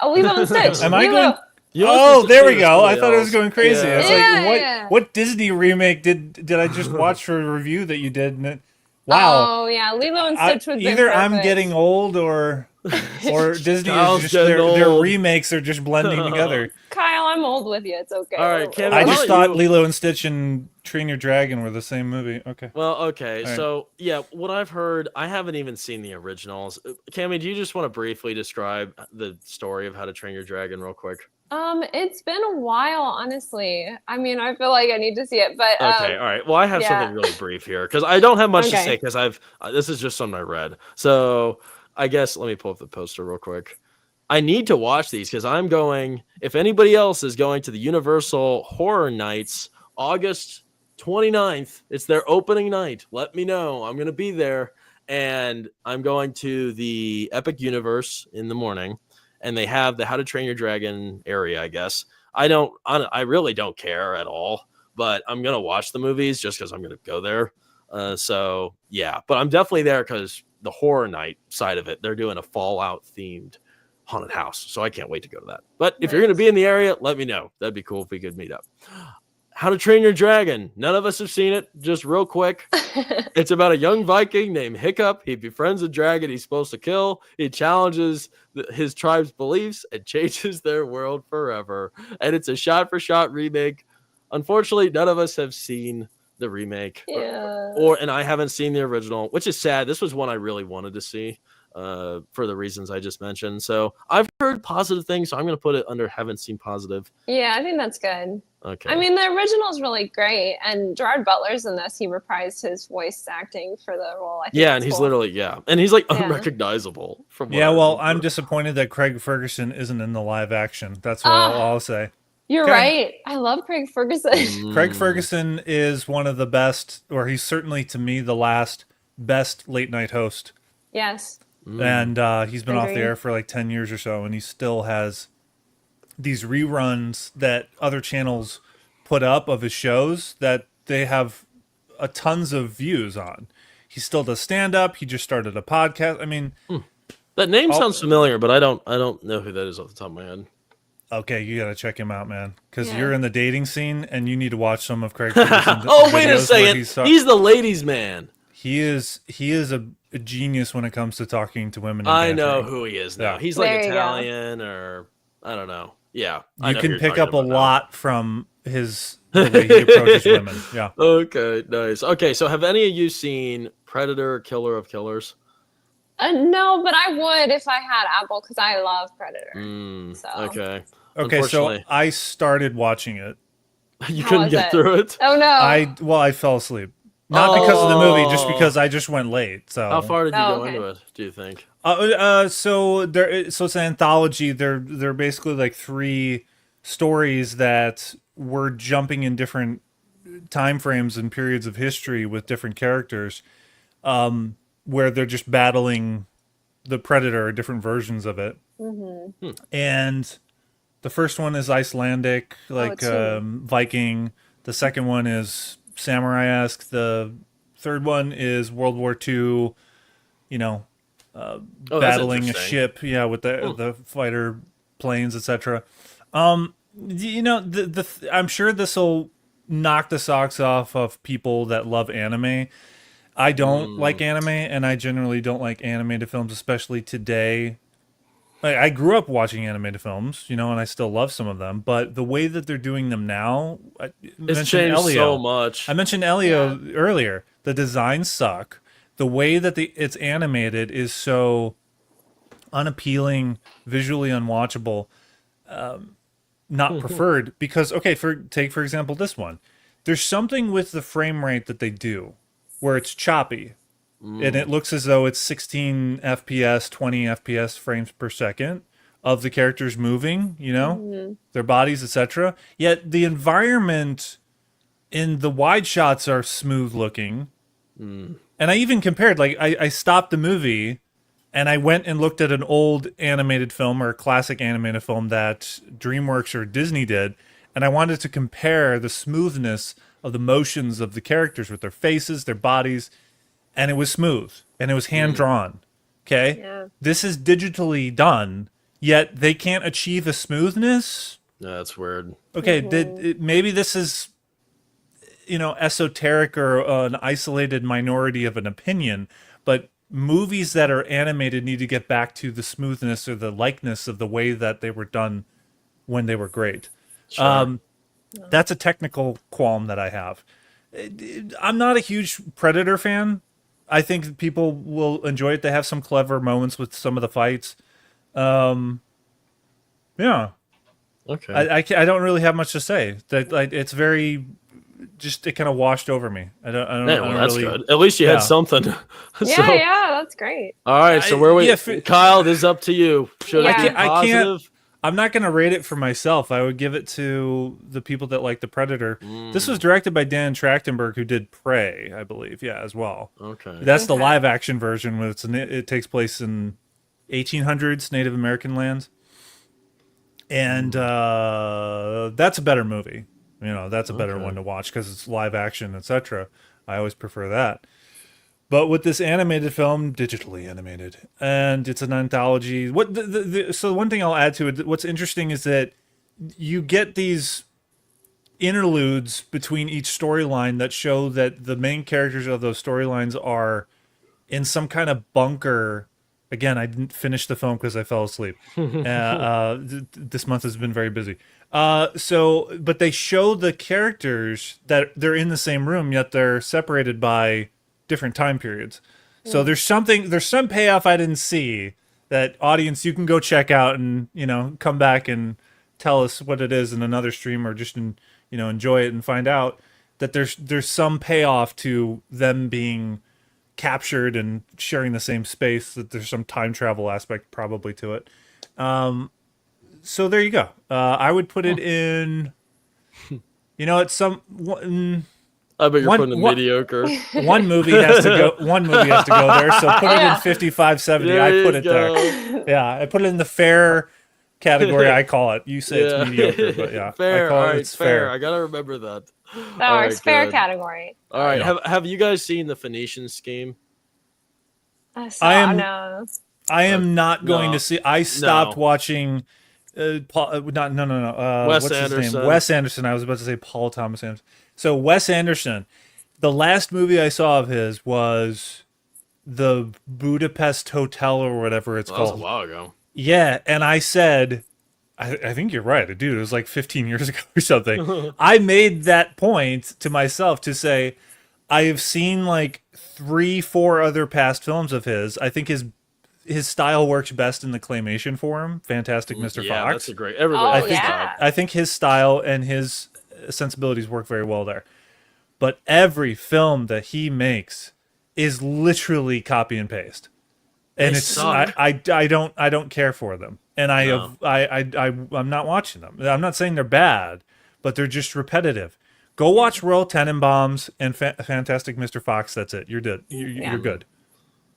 Lilo and Stitch. Am I going? Oh, there we go. I thought it was going crazy. Yeah. I was like, what Disney remake did I just watch for a review that you did? Wow. Oh yeah, Lilo and Stitch was either I'm getting old or Disney is just their remakes are just blending together. Kyle, I'm old with you. It's okay. All right, Kevin, I just thought Lilo and Stitch and Train Your Dragon were the same movie. Okay. Well, okay. Right. So, what I've heard, I haven't even seen the originals. Cammy, do you just want to briefly describe the story of How to Train Your Dragon real quick? It's been a while, honestly. I mean, I feel like I need to see it, but okay, all right. Well, I have something really brief here because I don't have much to say because this is just something I read. So I guess let me pull up the poster real quick. I need to watch these because I'm going. If anybody else is going to the Universal Horror Nights, August 29th, it's their opening night. Let me know. I'm going to be there, and I'm going to the Epic Universe in the morning. And they have the How to Train Your Dragon area, I guess. I really don't care at all, but I'm going to watch the movies just because I'm going to go there. So, yeah. But I'm definitely there because the horror night side of it, they're doing a Fallout themed haunted house. So I can't wait to go to that. But if you're going to be in the area, let me know. That'd be cool if we could meet up. How to Train Your Dragon. None of us have seen it. Just real quick. It's about a young Viking named Hiccup. He befriends a dragon he's supposed to kill. He challenges his tribe's beliefs and changes their world forever. And it's a shot-for-shot remake. Unfortunately, none of us have seen the remake. Yeah. And I haven't seen the original, which is sad. This was one I really wanted to see for the reasons I just mentioned. So I've heard positive things, so I'm going to put it under haven't seen positive. Yeah, I think that's good. Okay. I mean, the original is really great, and Gerard Butler's in this. He reprised his voice acting for the role. I think and he's cool. and he's like unrecognizable from. Well, I'm disappointed that Craig Ferguson isn't in the live action. That's what I'll say. You're right. I love Craig Ferguson. Craig Ferguson is one of the best, or he's certainly to me the last best late night host. Yes. And he's been off the air for like 10 years or so, and he still has these reruns that other channels put up of his shows that they have tons of views on. He still does stand up. He just started a podcast. I mean, that name sounds familiar, but I don't know who that is off the top of my head. Okay, you got to check him out, man, because you're in the dating scene and you need to watch some of Craig Ferguson's wait a second. He's the ladies' man. He is a genius when it comes to talking to women. I know who he is now. Yeah. He's like Italian or I don't know. Yeah, I You know who can you're pick talking up a about now. lot from the way he approaches women. Yeah. Okay, nice. Okay, so have any of you seen Predator, Killer of Killers? No, but I would if I had Apple because I love Predator. So Okay. Okay, so Unfortunately, I started watching it. you how couldn't was get it? through it. Oh no. I fell asleep. Not because of the movie, just Oh, because I just went late. how So far did you Oh, go okay. into it? Do you think? so it's an anthology. They're basically like three stories that were jumping in different time frames and periods of history with different characters, where they're just battling the predator, different versions of it. Mm-hmm. And the first one is Icelandic, Oh, like two. Viking. The second one is samurai-esque. The third one is World War II. You know, Oh, that's battling a interesting. ship, yeah, with Hmm. the fighter planes, etc. I'm sure this will knock the socks off of people that love anime. I don't like Mm. anime, and I generally don't like animated films, especially today. Like, I grew up watching animated films, and I still love some of them. But the way that they're doing them now, I It's mentioned changed so Elio. I much. mentioned Yeah. Elio earlier. The designs suck. The way that it's animated is so unappealing, visually unwatchable, not preferred. Because okay, for example this one, there's something with the frame rate that they do, where it's choppy, and it looks as though it's 16 FPS, 20 FPS frames per second of the characters moving, Mm-hmm. their bodies, etc. Yet the environment in the wide shots are smooth looking. And I even compared, like, I stopped the movie and I went and looked at an old animated film or a classic animated film that DreamWorks or Disney did, and I wanted to compare the smoothness of the motions of the characters with their faces, their bodies, and it was smooth and it was hand drawn. Okay? Yeah. This is digitally done, yet they can't achieve a smoothness. Yeah, that's weird. Okay, Mm-hmm. maybe this is esoteric or an isolated minority of an opinion, but movies that are animated need to get back to the smoothness or the likeness of the way that they were done when they were great. Sure. That's a technical qualm that I have. I'm not a huge Predator fan. I think people will enjoy it. They have some clever moments with some of the fights. Yeah, Okay. I don't really have much to say. That, like, it's very just, it kind of washed over me. Yeah, I well, don't that's really. good. At least you had Yeah. something. Yeah, So, yeah, that's great. all right. So where we, Yeah, Kyle, this is up to you. Should Yeah. it be I can't. positive? I'm not going to rate it for myself. I would give it to the people that like the Predator. This was Mm, directed by Dan Trachtenberg, who did Prey, I believe. Yeah, as well. okay. That's the Okay. live action version, where it takes place in 1800s Native American lands, and that's a better movie. That's a better one Okay. to watch because it's live action, etc. I always prefer that. But with this animated film, digitally animated, and it's an anthology. So one thing I'll add to it, what's interesting is that you get these interludes between each storyline that show that the main characters of those storylines are in some kind of bunker. Again, I didn't finish the film because I fell asleep. This month has been very busy. But they show the characters that they're in the same room, yet they're separated by different time periods. So there's some payoff I didn't see that, audience, you can go check out and come back and tell us what it is in another stream, or just enjoy it and find out that there's some payoff to them being captured and sharing the same space, that there's some time travel aspect probably to it. So there you go. I would put it in, it's some I bet you're one, putting in one, mediocre. one movie has to go. One movie has to go there. So put it in Yeah. 55, 70. There I you put it there. go. Yeah, I put it in the fair category. I call it. You say Yeah. it's mediocre, but yeah, Fair. I call All it. right. It's Fair. fair. I gotta remember that. That All works. right. Fair Good. category. All right. Yeah. Have you guys seen the Phoenician Scheme? I I saw. am. No. I am not going No. to see. I stopped No. watching. Not no. Wes What's his Anderson. name? Wes Anderson. I was about to say Paul Thomas Anderson. So Wes Anderson. The last movie I saw of his was the Budapest Hotel, or whatever it's Well, that was a called. while ago. Yeah, and I said, I think you're right, dude. It was like 15 years ago or something. I made that point to myself to say I have seen like 3, 4 other past films of his. I think his style works best in the claymation form, Fantastic Mr. Yeah, Fox. that's a great. Everybody Oh I likes think that. yeah. I think his style and his sensibilities work very well there. But every film that he makes is literally copy and paste, They and suck. I don't care for them, and No. I'm not watching them. I'm not saying they're bad, but they're just repetitive. Go watch Royal Tenenbaums and Fantastic Mr. Fox. That's it. You're good. You're Yeah. good.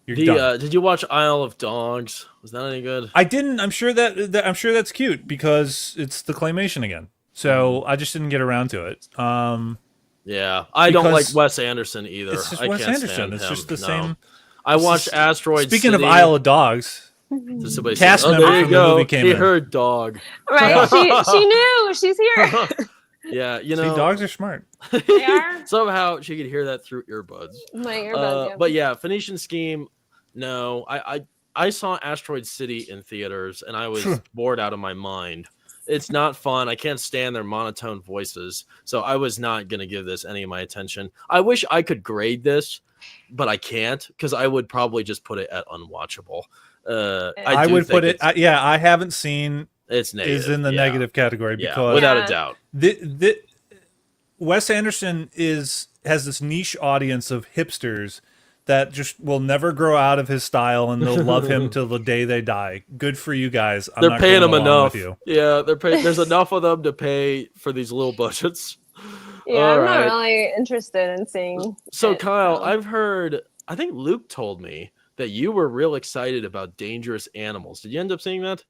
You're The done. did you watch Isle of Dogs? Was that any good? I didn't. I'm sure I'm sure that's cute because it's the claymation again. So I just didn't get around to it. Yeah, I don't like Because Wes Anderson either. it's just I Wes can't Anderson. stand It's him. just the No. same. I watched is- Asteroid Speaking City. of Isle of Dogs, Did somebody cast say, oh, member there you from the go. movie came She in. heard dog. Right. She knew. She's here. Yeah, you see, know, dogs are smart. They are. somehow she could hear that through earbuds. My earbuds. But yeah, Phoenician Scheme. No, I saw Asteroid City in theaters, and I was bored out of my mind. It's not fun. I can't stand their monotone voices, so I was not gonna give this any of my attention. I wish I could grade this, but I can't because I would probably just put it at unwatchable. I do would think put it. Yeah, I haven't seen it's negative. is in the yeah. negative category Yeah, because without a Yeah. doubt. Wes Anderson has this niche audience of hipsters that just will never grow out of his style and they'll love him till the day they die. Good for you guys. I'm They're not paying going them along enough. with you. Yeah, they're paying. There's enough of them to pay for these little budgets. Yeah, All I'm right. not really interested in seeing. So it, Kyle, so. I've heard. I think Luke told me that you were real excited about Dangerous Animals. Did you end up seeing that?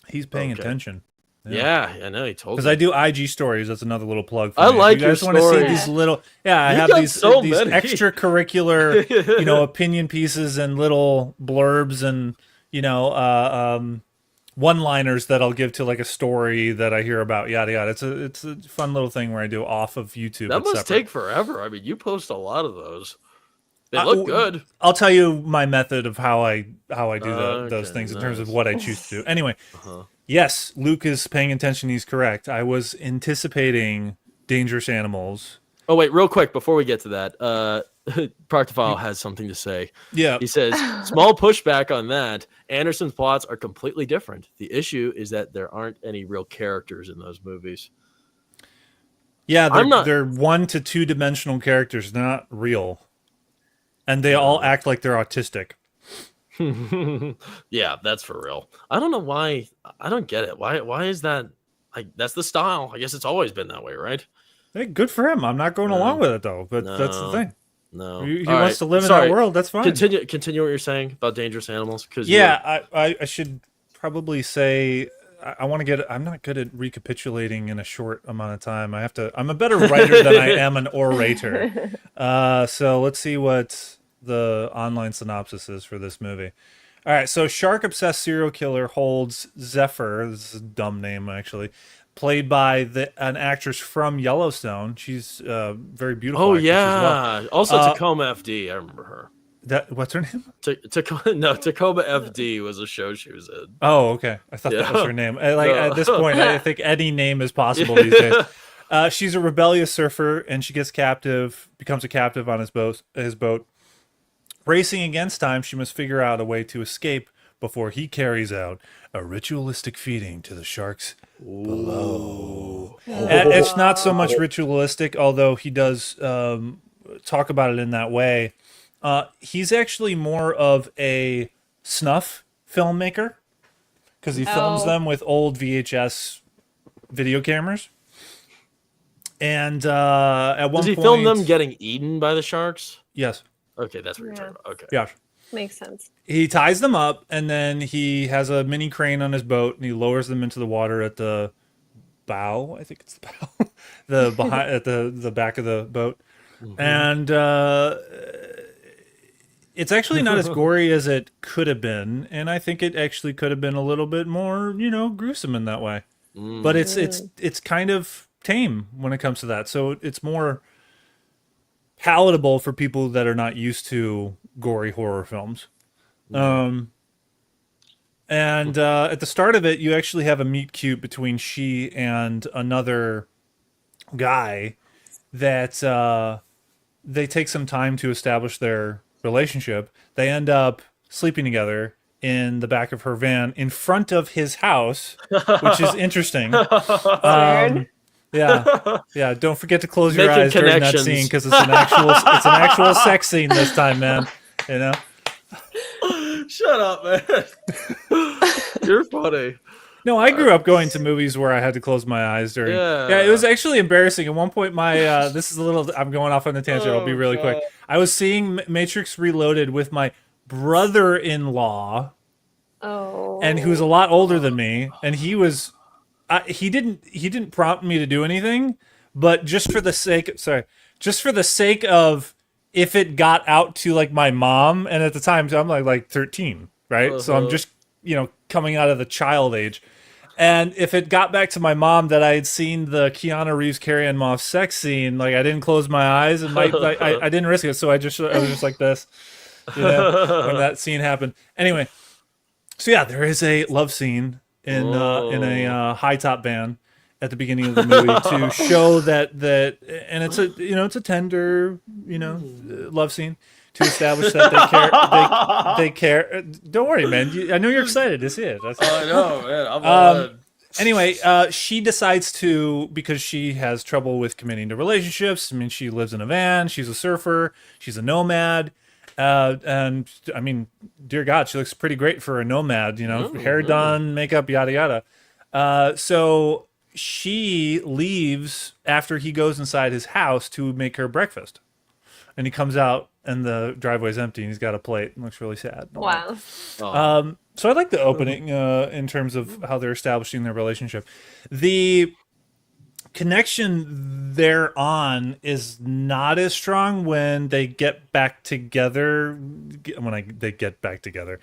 He's paying Okay. attention. Yeah, I know he told Because me. I do IG stories. That's another little plug for I me. like if you guys your want to see stories. these little, yeah, I You have got these so these many. extracurricular, opinion pieces and little blurbs and one-liners that I'll give to like a story that I hear about. Yada yada. It's a fun little thing where I do off of YouTube. That It's must separate. take forever. I mean, you post a lot of those. They look good. I'll tell you my method of how I do those Okay, things in terms of nice. what I choose to do. Anyway, Uh-huh. yes, Luke is paying attention. He's correct. I was anticipating Dangerous Animals. Oh wait, real quick before we get to that, Proctophile has something to say. Yeah, He says, small pushback on that. Anderson's plots are completely different. The issue is that there aren't any real characters in those movies. yeah. I'm not- They're 1 to 2 dimensional characters. They're not real, and they all act like they're autistic. Yeah, that's for real. I don't know why. I don't get it. Why is that? That's the style. I guess it's always been that way, right? Hey, good for him. I'm not going along with it though. But that's the No. thing. No. He All wants to right. live in Sorry. that world. That's fine. Continue what you're saying about Dangerous Animals. Because Yeah, I should probably say I want to get. I'm not good at recapitulating in a short amount of time. I have to. I'm a better writer than I am an orator. So let's see what the online synopsis is for this movie. All right, so shark obsessed serial killer holds Zephyr. This is a dumb name actually. Played by an actress from Yellowstone. She's very beautiful. Oh actress as well. yeah. Also Tacoma FD. I remember her. What's her name? Tacoma FD was a show she was in. Oh, okay. I thought that was Yeah. her name. No. At this point, I think any name is possible these days. She's a rebellious surfer, and she becomes a captive on his boat. Racing against time, she must figure out a way to escape before he carries out a ritualistic feeding to the sharks below. It's not so much ritualistic, although he does talk about it in that way. He's actually more of a snuff filmmaker because he films them with old VHS video cameras. And at one Does he point, film them getting eaten by the sharks? Yes, Okay, that's what you're talking about. Okay. yes. Makes sense. He ties them up, and then he has a mini crane on his boat, and he lowers them into the water at the bow. I think it's the bow, the behind at the back of the boat, and it's actually not as gory as it could have been, and I think it actually could have been a little bit more, gruesome in that way. But it's kind of tame when it comes to that, so it's more palatable for people that are not used to gory horror films. And And at the start of it, you actually have a meet cute between she and another guy that they take some time to establish their relationship. They end up sleeping together in the back of her van in front of his house, which is interesting. Weird. Yeah. Don't forget to close your Making eyes during that scene connections. because it's an actual sex scene this time, man. You know. Shut up, man. You're funny. No, I grew up going to movies where I had to close my eyes during. Yeah. It was actually embarrassing. At one point, my this is a little. I'm going off on a tangent. I'll be really quick. I was seeing Matrix Reloaded with my brother-in-law, and who's a lot older than me, and he was. He didn't prompt me to do anything, but just for the sake of if it got out to like my mom, and at the time so I'm like 13, right? So I'm just coming out of the child age. And if it got back to my mom that I had seen the Keanu Reeves Carrie-Anne Moss sex scene, like I didn't close my eyes and I didn't risk it, so I was just like this, when that scene happened. Anyway, so yeah, there is a love scene in a high top band at the beginning of the movie to show that and it's a tender love scene to establish that they care. Don't worry, man. I know you're excited to see it. I know, man. Anyway, she decides to, because she has trouble with committing to relationships. I mean, she lives in a van. She's a surfer. She's a nomad. And I mean, dear God, she looks pretty great for a nomad. Hair done, makeup, yada yada. So she leaves after he goes inside his house to make her breakfast. And he comes out and the driveway's empty and he's got a plate and looks really sad. Wow. So I like the opening in terms of how they're establishing their relationship. The connection thereon is not as strong when they get back together. They get back together.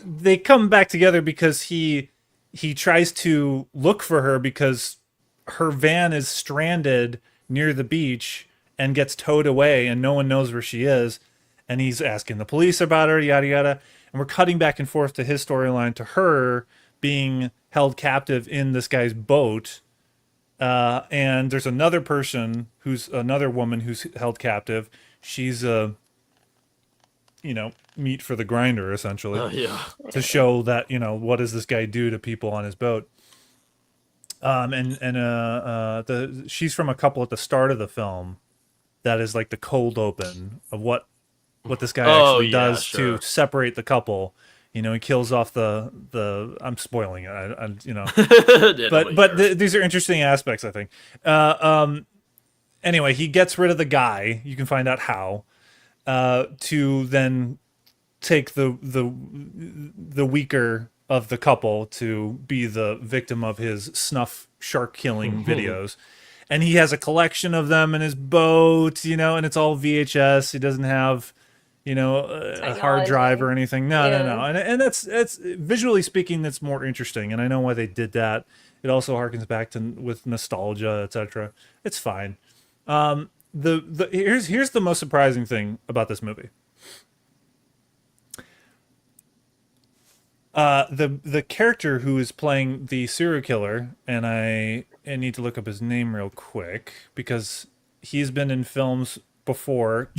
They come back together because he tries to look for her because her van is stranded near the beach and gets towed away and no one knows where she is. And he's asking the police about her, yada, yada. And we're cutting back and forth to his storyline to her being held captive in this guy's boat. And there's another woman who's held captive. She's meat for the grinder, essentially. To show that, what does this guy do to people on his boat? She's from a couple at the start of the film. That is like the cold open of what this guy actually does to separate the couple. He kills off the. I'm spoiling it. But these are interesting aspects, I think. Anyway, he gets rid of the guy. You can find out how. To then take the weaker of the couple to be the victim of his snuff shark killing videos. And he has a collection of them in his boat, and it's all VHS. He doesn't have, a hard drive or anything. No. And that's visually speaking, that's more interesting. And I know why they did that. It also harkens back to with nostalgia, etc. It's fine. Here's the most surprising thing about this movie. The character who is playing the serial killer, and I need to look up his name real quick because he's been in films before.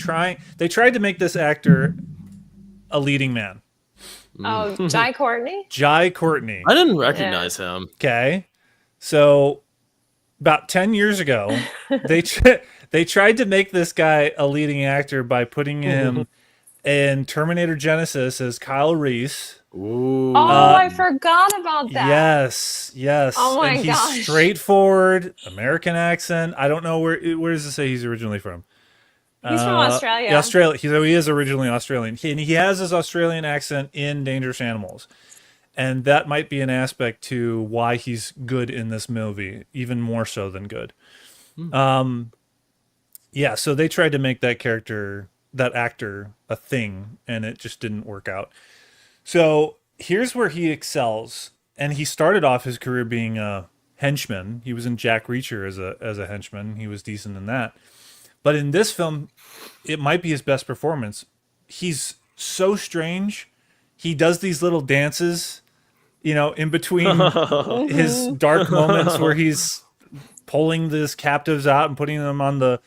They tried to make this actor a leading man. Oh, Jai Courtney? Jai Courtney. I didn't recognize him. Okay. So about 10 years ago, they tried to make this guy a leading actor by putting him in Terminator Genesis as Kyle Reese. Ooh. Oh, I forgot about that. Yes. Oh my and gosh. He's straightforward, American accent. I don't know where does it say he's originally from? He's from Australia. Australia. He is originally Australian. He has his Australian accent in Dangerous Animals. And that might be an aspect to why he's good in this movie, even more so than good. Yeah, so they tried to make that actor a thing, and it just didn't work out. So here's where he excels. And he started off his career being a henchman. He was in Jack Reacher as a henchman. He was decent in that. But in this film, it might be his best performance. He's so strange. He does these little dances in between his dark moments where he's pulling these captives out and putting them on the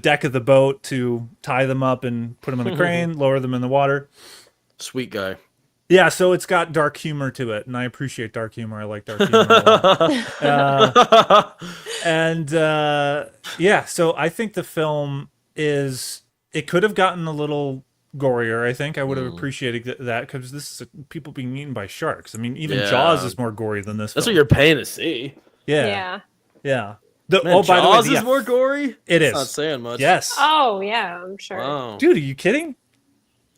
deck of the boat to tie them up and put them on the crane, lower them in the water. Sweet guy. Yeah, so it's got dark humor to it, and I appreciate dark humor. I like dark humor a lot. Yeah, so I think the film it could have gotten a little gorier. I think I would have appreciated that because this is people being eaten by sharks. I mean, even Jaws is more gory than this. That's film. what you're paying to see. Yeah. Man, by the way, Jaws is more gory? It is. Not saying much. Yes. Oh, yeah, I'm sure. Wow. Dude, are you kidding?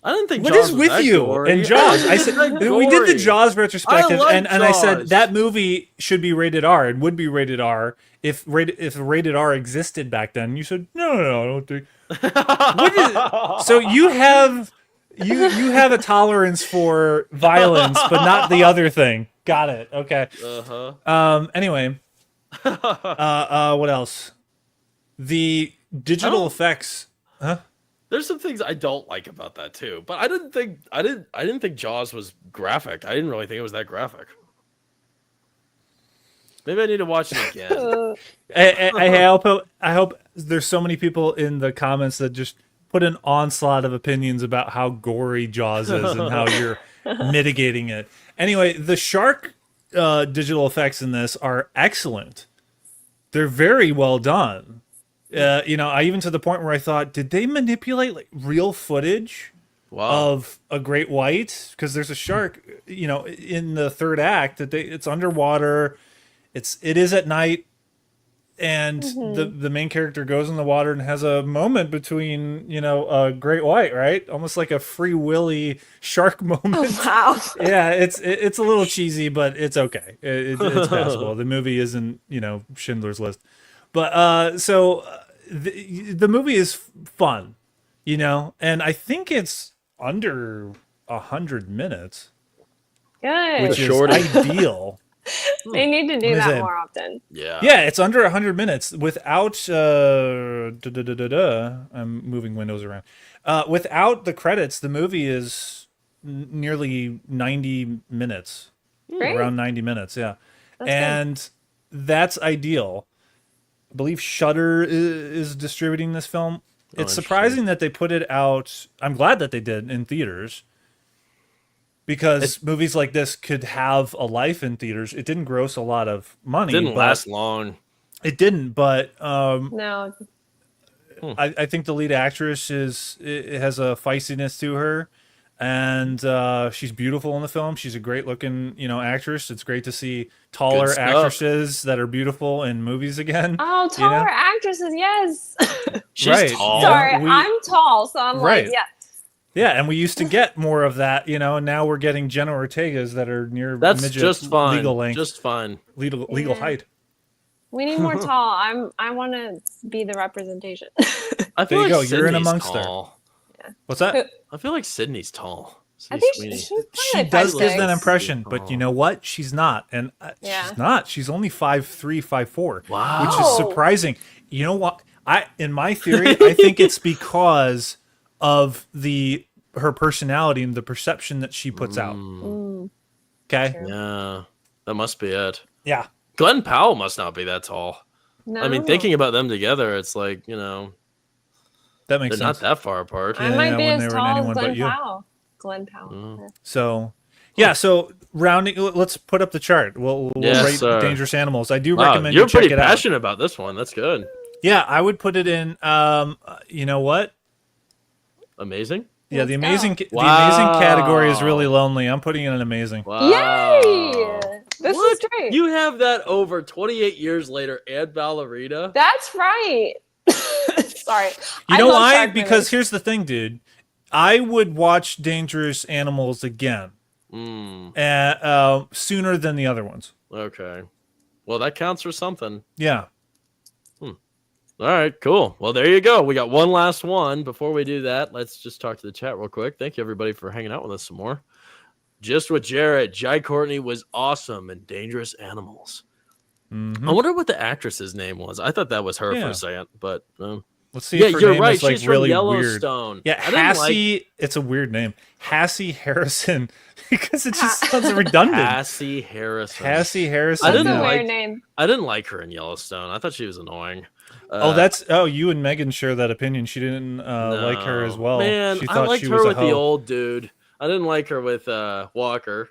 I didn't think What Jaws is was with that you gory. and Jaws? I said we did the Jaws retrospective, like and I said Jaws. that movie should be rated R and would be rated R if rated R existed back then. You said no, I don't think. So you have a tolerance for violence, but not the other thing. Got it. Okay. Anyway, what else? The digital effects. Huh? There's some things I don't like about that too, but I didn't think Jaws was graphic. I didn't really think it was that graphic. Maybe I need to watch it again. I hope there's so many people in the comments that just put an onslaught of opinions about how gory Jaws is and how you're mitigating it. Anyway, the shark digital effects in this are excellent. They're very well done. I even to the point where I thought, did they manipulate like real footage of a great white? Because there's a shark, in the third act it's underwater. It is at night, and the main character goes in the water and has a moment between a great white, right? Almost like a Free Willy shark moment. Oh, wow. Yeah, it's a little cheesy, but it's okay. It's passable. The movie isn't Schindler's List. But the movie is fun, and I think it's under 100 minutes, Good. which is ideal. They need to do that more often. Yeah. Yeah, it's under 100 minutes without I'm moving windows around. Without the credits, the movie is nearly 90 minutes. Great. Around 90 minutes, yeah. That's that's ideal. I believe Shudder is distributing this film. It's surprising that they put it out. I'm glad that they did in theaters, because movies like this could have a life in theaters. It didn't gross a lot of money. It didn't last long. It didn't, but No. I think the lead actress it has a feistiness to her, and she's beautiful in the film. She's a great looking actress. It's great to see taller actresses that are beautiful in movies again. Oh, taller actresses, yes. She's tall. Sorry, I'm tall, so I'm like, yeah. Yeah, and we used to get more of that, and now we're getting Jenna Ortegas that are near That's midget just fine. legal length. Just fine. Legal height. We need more tall. I want to be the representation. I feel There you like go. You're in Sydney's amongst tall. there. What's that? I feel like Sydney's tall. I Sydney think Sweeney. she's She probably does give 5'6". that impression, but you know what? She's not, and Yeah. she's not. She's only 5'3", 5'4", Wow. which is surprising. You know what? In my theory, I think it's because of her personality and the perception that she puts out. Okay. Yeah, that must be it. Yeah. Glenn Powell must not be that tall. No. I mean, thinking about them together, it's like That they're makes not sense. that far apart. I might be when as they were in tall as Anyone But Glenn You. Powell. Glenn Powell. So, yeah. So rounding, let's put up the chart. We'll Yes, rate sir. Dangerous Animals. I do Wow, recommend you're you check pretty it out. passionate about this one. That's good. Yeah, I would put it in. You know what? Amazing. Yeah, the Let's go. amazing the Wow. amazing category is really lonely. I'm putting in an amazing. Wow. Yay! This What? is great. You have that over 28 years later and Ballerina. That's right. Sorry. You know love why? shark Because movies. here's the thing, dude. I would watch Dangerous Animals again sooner than the other ones. Okay. Well, that counts for something. Yeah. All right, cool. Well, there you go. We got one last one. Before we do that, let's just talk to the chat real quick. Thank you, everybody, for hanging out with us some more. Just with Jarrett, Jai Courtney was awesome in Dangerous Animals. I wonder what the actress's name was. I thought that was her for a second, but Well, Let's see Yeah, if her you're name right. is like She's from really weird. Yellowstone. Yeah, I didn't like Hassie. It's a weird name, Hassie Harrison, because it just sounds redundant. Cassie Harrison. Hassie Harrison. I That's didn't a Yeah. weird like. name. I didn't like her in Yellowstone. I thought she was annoying. Oh, you and Megan share that opinion. She didn't like her as No, well. man. She I thought liked she her was a with the hoe. old dude. I didn't like her with Walker.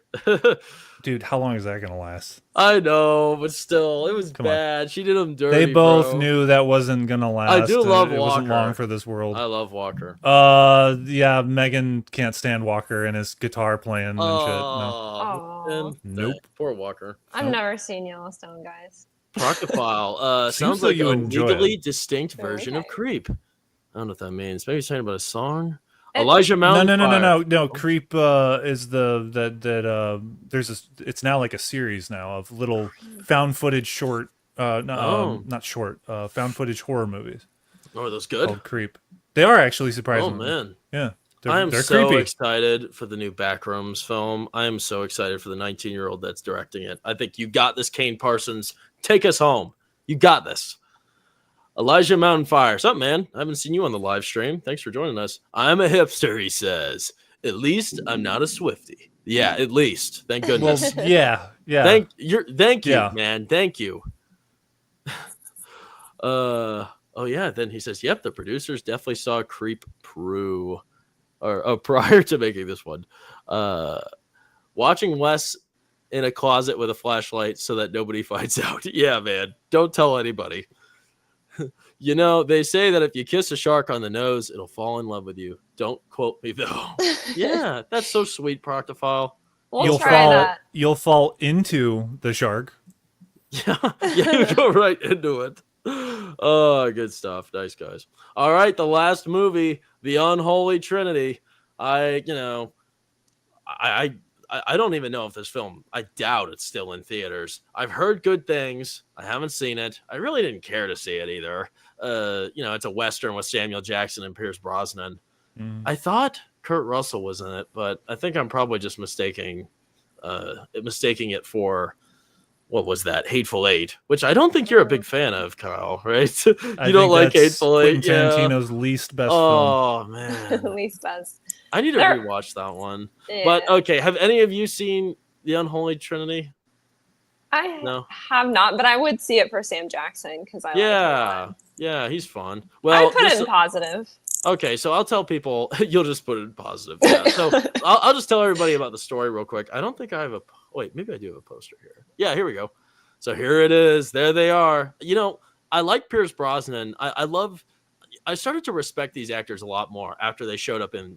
Dude, how long is that gonna last? I know, but still, it was Come on. bad. She did him They dirty, both bro. knew that wasn't gonna I do last. love It wasn't long Walker. for this world. I love Walker. Yeah, Megan can't stand Walker and his guitar playing and shit. No. Oh, Aw. man. Nope. Poor Walker. I've Nope. never seen Yellowstone, guys. Proctophile. Seems Sounds though like you a enjoy legally it. distinct version of Okay. Creep. I don't know what that means. Maybe he's talking about a song. It- Elijah Mountain. No. Creep is there's it's now like a series now of little found footage short not short found footage horror movies Oh, are those good? called Creep. They are actually Oh surprisingly. man. Yeah. I am They're so creepy. excited for the new Backrooms film. I am so excited for the 19-year-old that's directing it. I think you got this, Kane Parsons. Take us home. You got this. Elijah Mountain Fire. What's up, man? I haven't seen you on the live stream. Thanks for joining us. I'm a hipster, he says. At least I'm not a Swiftie. Yeah, at least. Thank Well, goodness. yeah. Thank you, Yeah. man. Thank you. Oh yeah, then he says, yep, the producers definitely saw Creep prior to making this one. Watching Wes in a closet with a flashlight so that nobody finds out. Yeah, man. Don't tell anybody. You know, they say that if you kiss a shark on the nose, it'll fall in love with you. Don't quote me though. Yeah, that's so sweet, Proctophile. We'll try that. You'll fall into the shark. Yeah, you go right into it. Oh, good stuff. Nice guys. All right, the last movie, The Unholy Trinity. I don't even know if this film, I doubt it's still in theaters. I've heard good things. I haven't seen it. I really didn't care to see it either. It's a Western with Samuel Jackson and Pierce Brosnan. I thought Kurt Russell was in it, but I think I'm probably just mistaking it for, what was that? Hateful Eight, which I don't think you're a big fan of, Kyle, right? You don't like Hateful Eight? Quentin Tarantino's least best film. Oh, man. Least best. I need to rewatch that one. Yeah. But okay, have any of you seen The Unholy Trinity? I No. have not, but I would see it for Sam Jackson because I like him a lot. Yeah, he's fun. I Well, put it in positive. okay, so I'll tell people. You'll just put it in positive. Yeah. So I'll just tell everybody about the story real quick. I don't think I have a. Wait, maybe I do have a poster here. Yeah, here we go. So here it is. There they are. I like Pierce Brosnan. I started to respect these actors a lot more after they showed up in,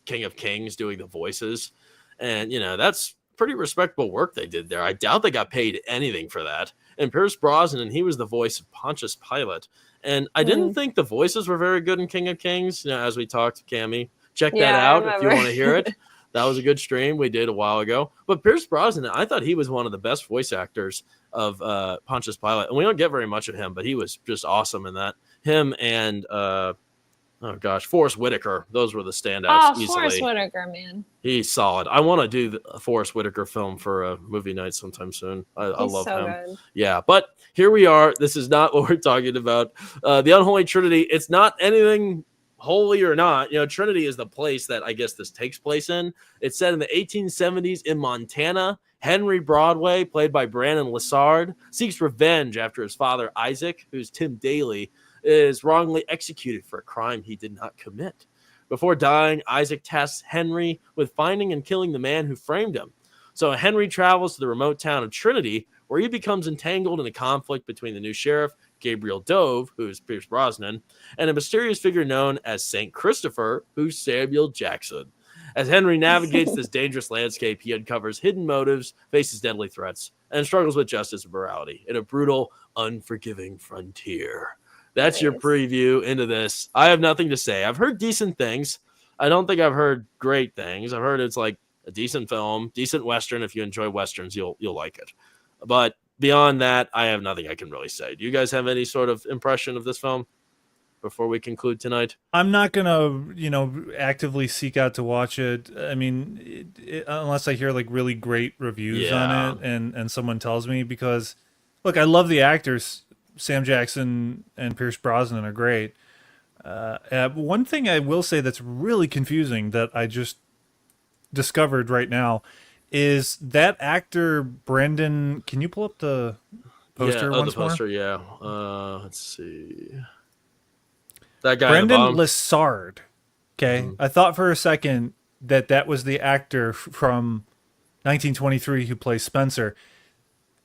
King of Kings doing the voices. And, that's pretty respectable work they did there. I doubt they got paid anything for that. And Pierce Brosnan, he was the voice of Pontius Pilate. And I didn't think the voices were very good in King of Kings, as we talked, Cammie. Check that out if you want to hear it. That was a good stream we did a while ago. But Pierce Brosnan, I thought he was one of the best voice actors of Pontius Pilate. And we don't get very much of him, but he was just awesome in that. Him and, Forrest Whitaker. Those were the standouts easily. Forrest Whitaker, man. He's solid. I want to do a Forrest Whitaker film for a movie night sometime soon. I love so him. Good. Yeah, but here we are. This is not what we're talking about. The Unholy Trinity. It's not anything holy or not. Trinity is the place that I guess this takes place in. It's set in the 1870s in Montana. Henry Broadway, played by Brandon Lassard, seeks revenge after his father Isaac, who's Tim Daly, is wrongly executed for a crime he did not commit. Before dying, Isaac tasks Henry with finding and killing the man who framed him. So Henry travels to the remote town of Trinity, where he becomes entangled in a conflict between the new sheriff, Gabriel Dove, who's Pierce Brosnan, and a mysterious figure known as St. Christopher, who's Samuel Jackson. As Henry navigates this dangerous landscape, he uncovers hidden motives, faces deadly threats, and struggles with justice and morality in a brutal, unforgiving frontier. That's your preview into this. I have nothing to say. I've heard decent things. I don't think I've heard great things. I've heard it's like a decent film, decent Western. If you enjoy Westerns, you'll like it. But beyond that, I have nothing I can really say. Do you guys have any sort of impression of this film before we conclude tonight? I'm not gonna, actively seek out to watch it. I mean, unless I hear like really great reviews on it and someone tells me, because look, I love the actors. Sam Jackson and Pierce Brosnan are great. One thing I will say that's really confusing that I just discovered right now is that actor Brendan. Can you pull up the poster the once more? poster, yeah. Let's see. That guy at the Brendan bottom. Lessard. Okay, I thought for a second that was the actor from 1923 who plays Spencer.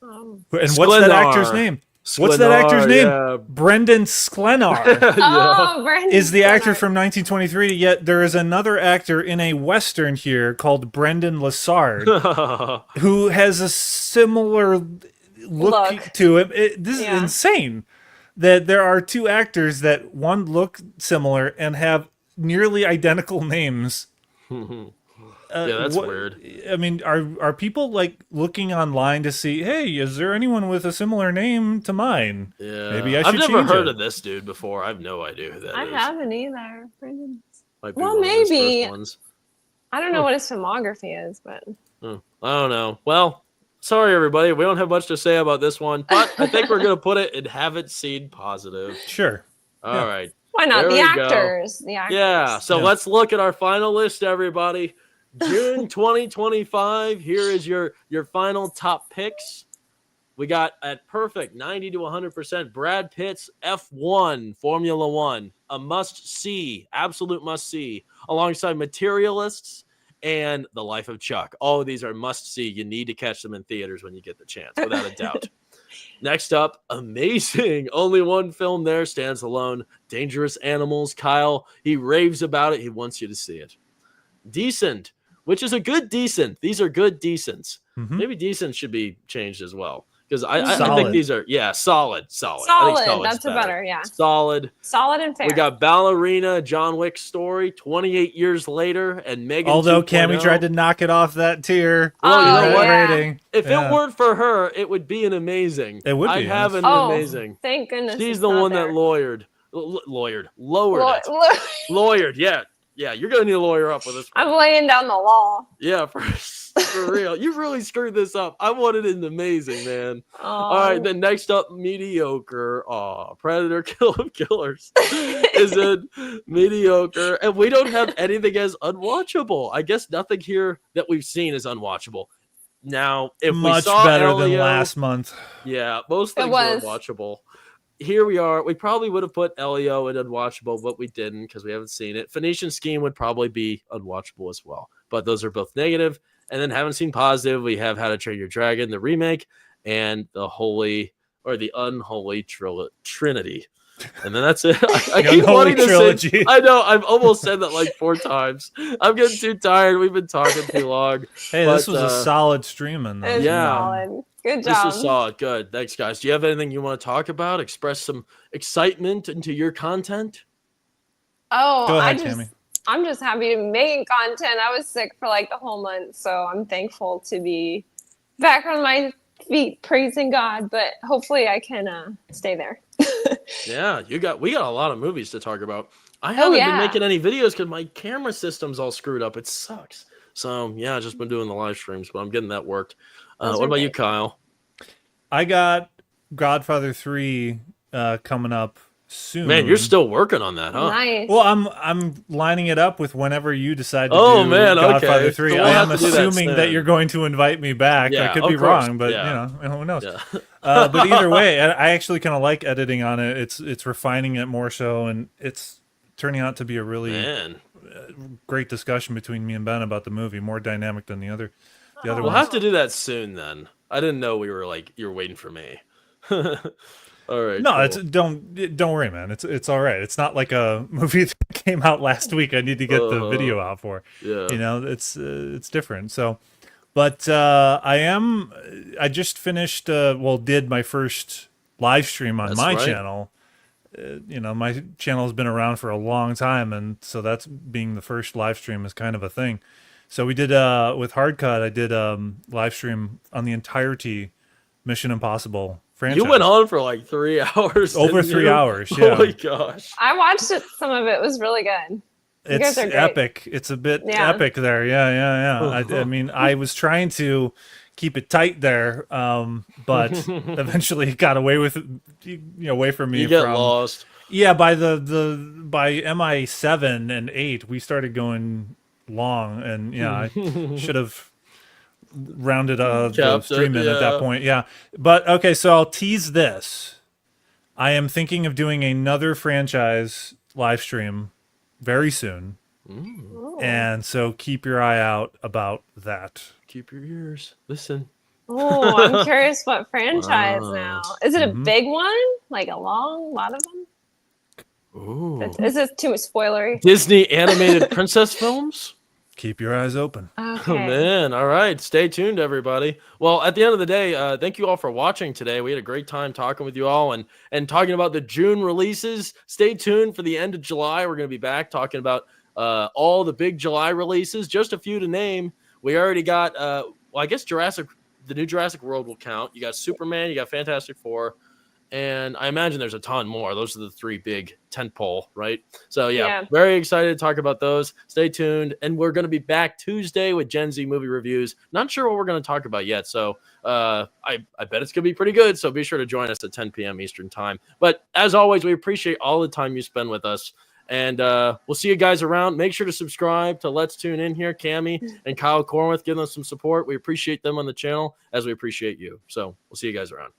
And what's that actor's name? What's that actor's name? Yeah. Brendan Sklenar Oh, Brandon is the actor Stewart. from 1923. Yet there is another actor in a western here called Brendan Lessard who has a similar look to him. This is insane that there are two actors that one look similar and have nearly identical names. Yeah, that's weird. I mean, are people like looking online to see, hey, is there anyone with a similar name to mine? Yeah, Maybe I I've should never change heard it. of this dude before. I have no idea who that is. I haven't either. Brandon. Might be Well, one of his maybe. first ones. I don't know what his filmography is, but I don't know. Well, sorry everybody, we don't have much to say about this one, but I think we're gonna put it in haven't seen positive. Sure. All right. why not? There The we actors. go. The actors. Yeah. So let's look at our final list, everybody. June 2025. Here is your final top picks. We got at perfect 90 to 100% Brad Pitt's F1 Formula One, a must see, absolute must see, alongside Materialists and The Life of Chuck. All of these are must see. You need to catch them in theaters when you get the chance, without a doubt. Next up, amazing. Only one film there stands alone. Dangerous Animals. Kyle, he raves about it. He wants you to see it. Decent, which is a good decent. These are good decents. Maybe decent should be changed as well. Because I think these are, solid. I think That's better, yeah. Solid and fair. We got Ballerina, John Wick story, 28 years later, and Megan. Although 2.0. Cammy tried to knock it off that tier. Well, you know what? Rating. If it weren't for her, it would be an amazing. It would be. I'd have an amazing. Thank goodness. She's the one that lowered it. Yeah, you're gonna need a lawyer up with this one. I'm laying down the law. Yeah, for real. You really screwed this up. I wanted an amazing, man. All right, then next up, mediocre. Predator Kill of Killers is it mediocre, and we don't have anything as unwatchable. I guess nothing here that we've seen is unwatchable. Now, if much we saw better Elio, than last month. Yeah, most things were unwatchable. Here we are. We probably would have put Elio in unwatchable, but we didn't because we haven't seen it. Phoenician Scheme would probably be unwatchable as well, but those are both negative. And then haven't seen positive. We have How to Train Your Dragon, the remake, and the Unholy Trinity. And then that's it. I keep wanting to say. I know. I've almost said that like 4 times. I'm getting too tired. We've been talking too long. Hey, this was a solid streaming. Solid. Good job. This is solid. Good. Thanks, guys. Do you have anything you want to talk about? Express some excitement into your content? Oh, go ahead, Tammy. I'm just happy to be making content. I was sick for like the whole month, so I'm thankful to be back on my feet praising God, but hopefully I can stay there. Yeah, we got a lot of movies to talk about. I haven't been making any videos because my camera system's all screwed up. It sucks. So yeah, I've just been doing the live streams, but I'm getting that worked. What about you, Kyle? I got Godfather 3 coming up soon. Man, you're still working on that, huh? Nice. Well, I'm lining it up with whenever you decide to do Godfather 3. So I am assuming that you're going to invite me back. I could be wrong, but who knows? Yeah. But either way, I actually kind of like editing on it. It's refining it more so, and it's turning out to be a really great discussion between me and Ben about the movie, more dynamic than the other We'll ones. have to do that soon then. I didn't know we were like you're waiting for me. All right. No, cool. it's don't worry, man. It's all right. It's not like a movie that came out last week. I need to get the video out for. Yeah. You know, it's different. So, but I just finished. Did my first live stream on my channel. You know, my channel has been around for a long time, and so that's being the first live stream is kind of a thing. So we did with Hardcut. I did live stream on the entirety Mission Impossible franchise. You went on for like 3 hours. Over 3 hours. Yeah. Oh my gosh. I watched it. Some of it was really good. You guys are great. Epic. It's a bit epic there. Yeah. I mean, I was trying to keep it tight there, but eventually it got away from me. You get lost. Yeah, by by MI7 and 8, we started going long, and yeah, I should have rounded the Kept it, stream in at that yeah. point. Yeah, but okay, so I'll tease this. I am thinking of doing another franchise live stream very soon, Ooh. and so keep your eye out about that. Keep your ears. Listen. Oh, I'm curious what franchise Wow. now. Is it a Mhm. big one? Like a lot of them? Ooh. Is this too much spoilery? Disney animated princess films? Keep your eyes open. Oh Okay. man, all right, stay tuned everybody. Well, at the end of the day, thank you all for watching today. We had a great time talking with you all and talking about the June releases. Stay tuned for the end of July. We're going to be back talking about all the big July releases, just a few to name. We already got well, I guess the new Jurassic World will count. You got Superman, you got Fantastic Four, and I imagine there's a ton more. Those are the three big tentpole, right? So yeah, very excited to talk about those. Stay tuned, and we're going to be back Tuesday with Gen Z movie reviews. Not sure what we're going to talk about yet, so I bet it's going to be pretty good. So be sure to join us at 10 p.m. Eastern time. But as always, we appreciate all the time you spend with us. And we'll see you guys around. Make sure to subscribe to Let's Tune In here. Cammie and Kyle Cornwith giving us some support. We appreciate them on the channel as we appreciate you. So we'll see you guys around.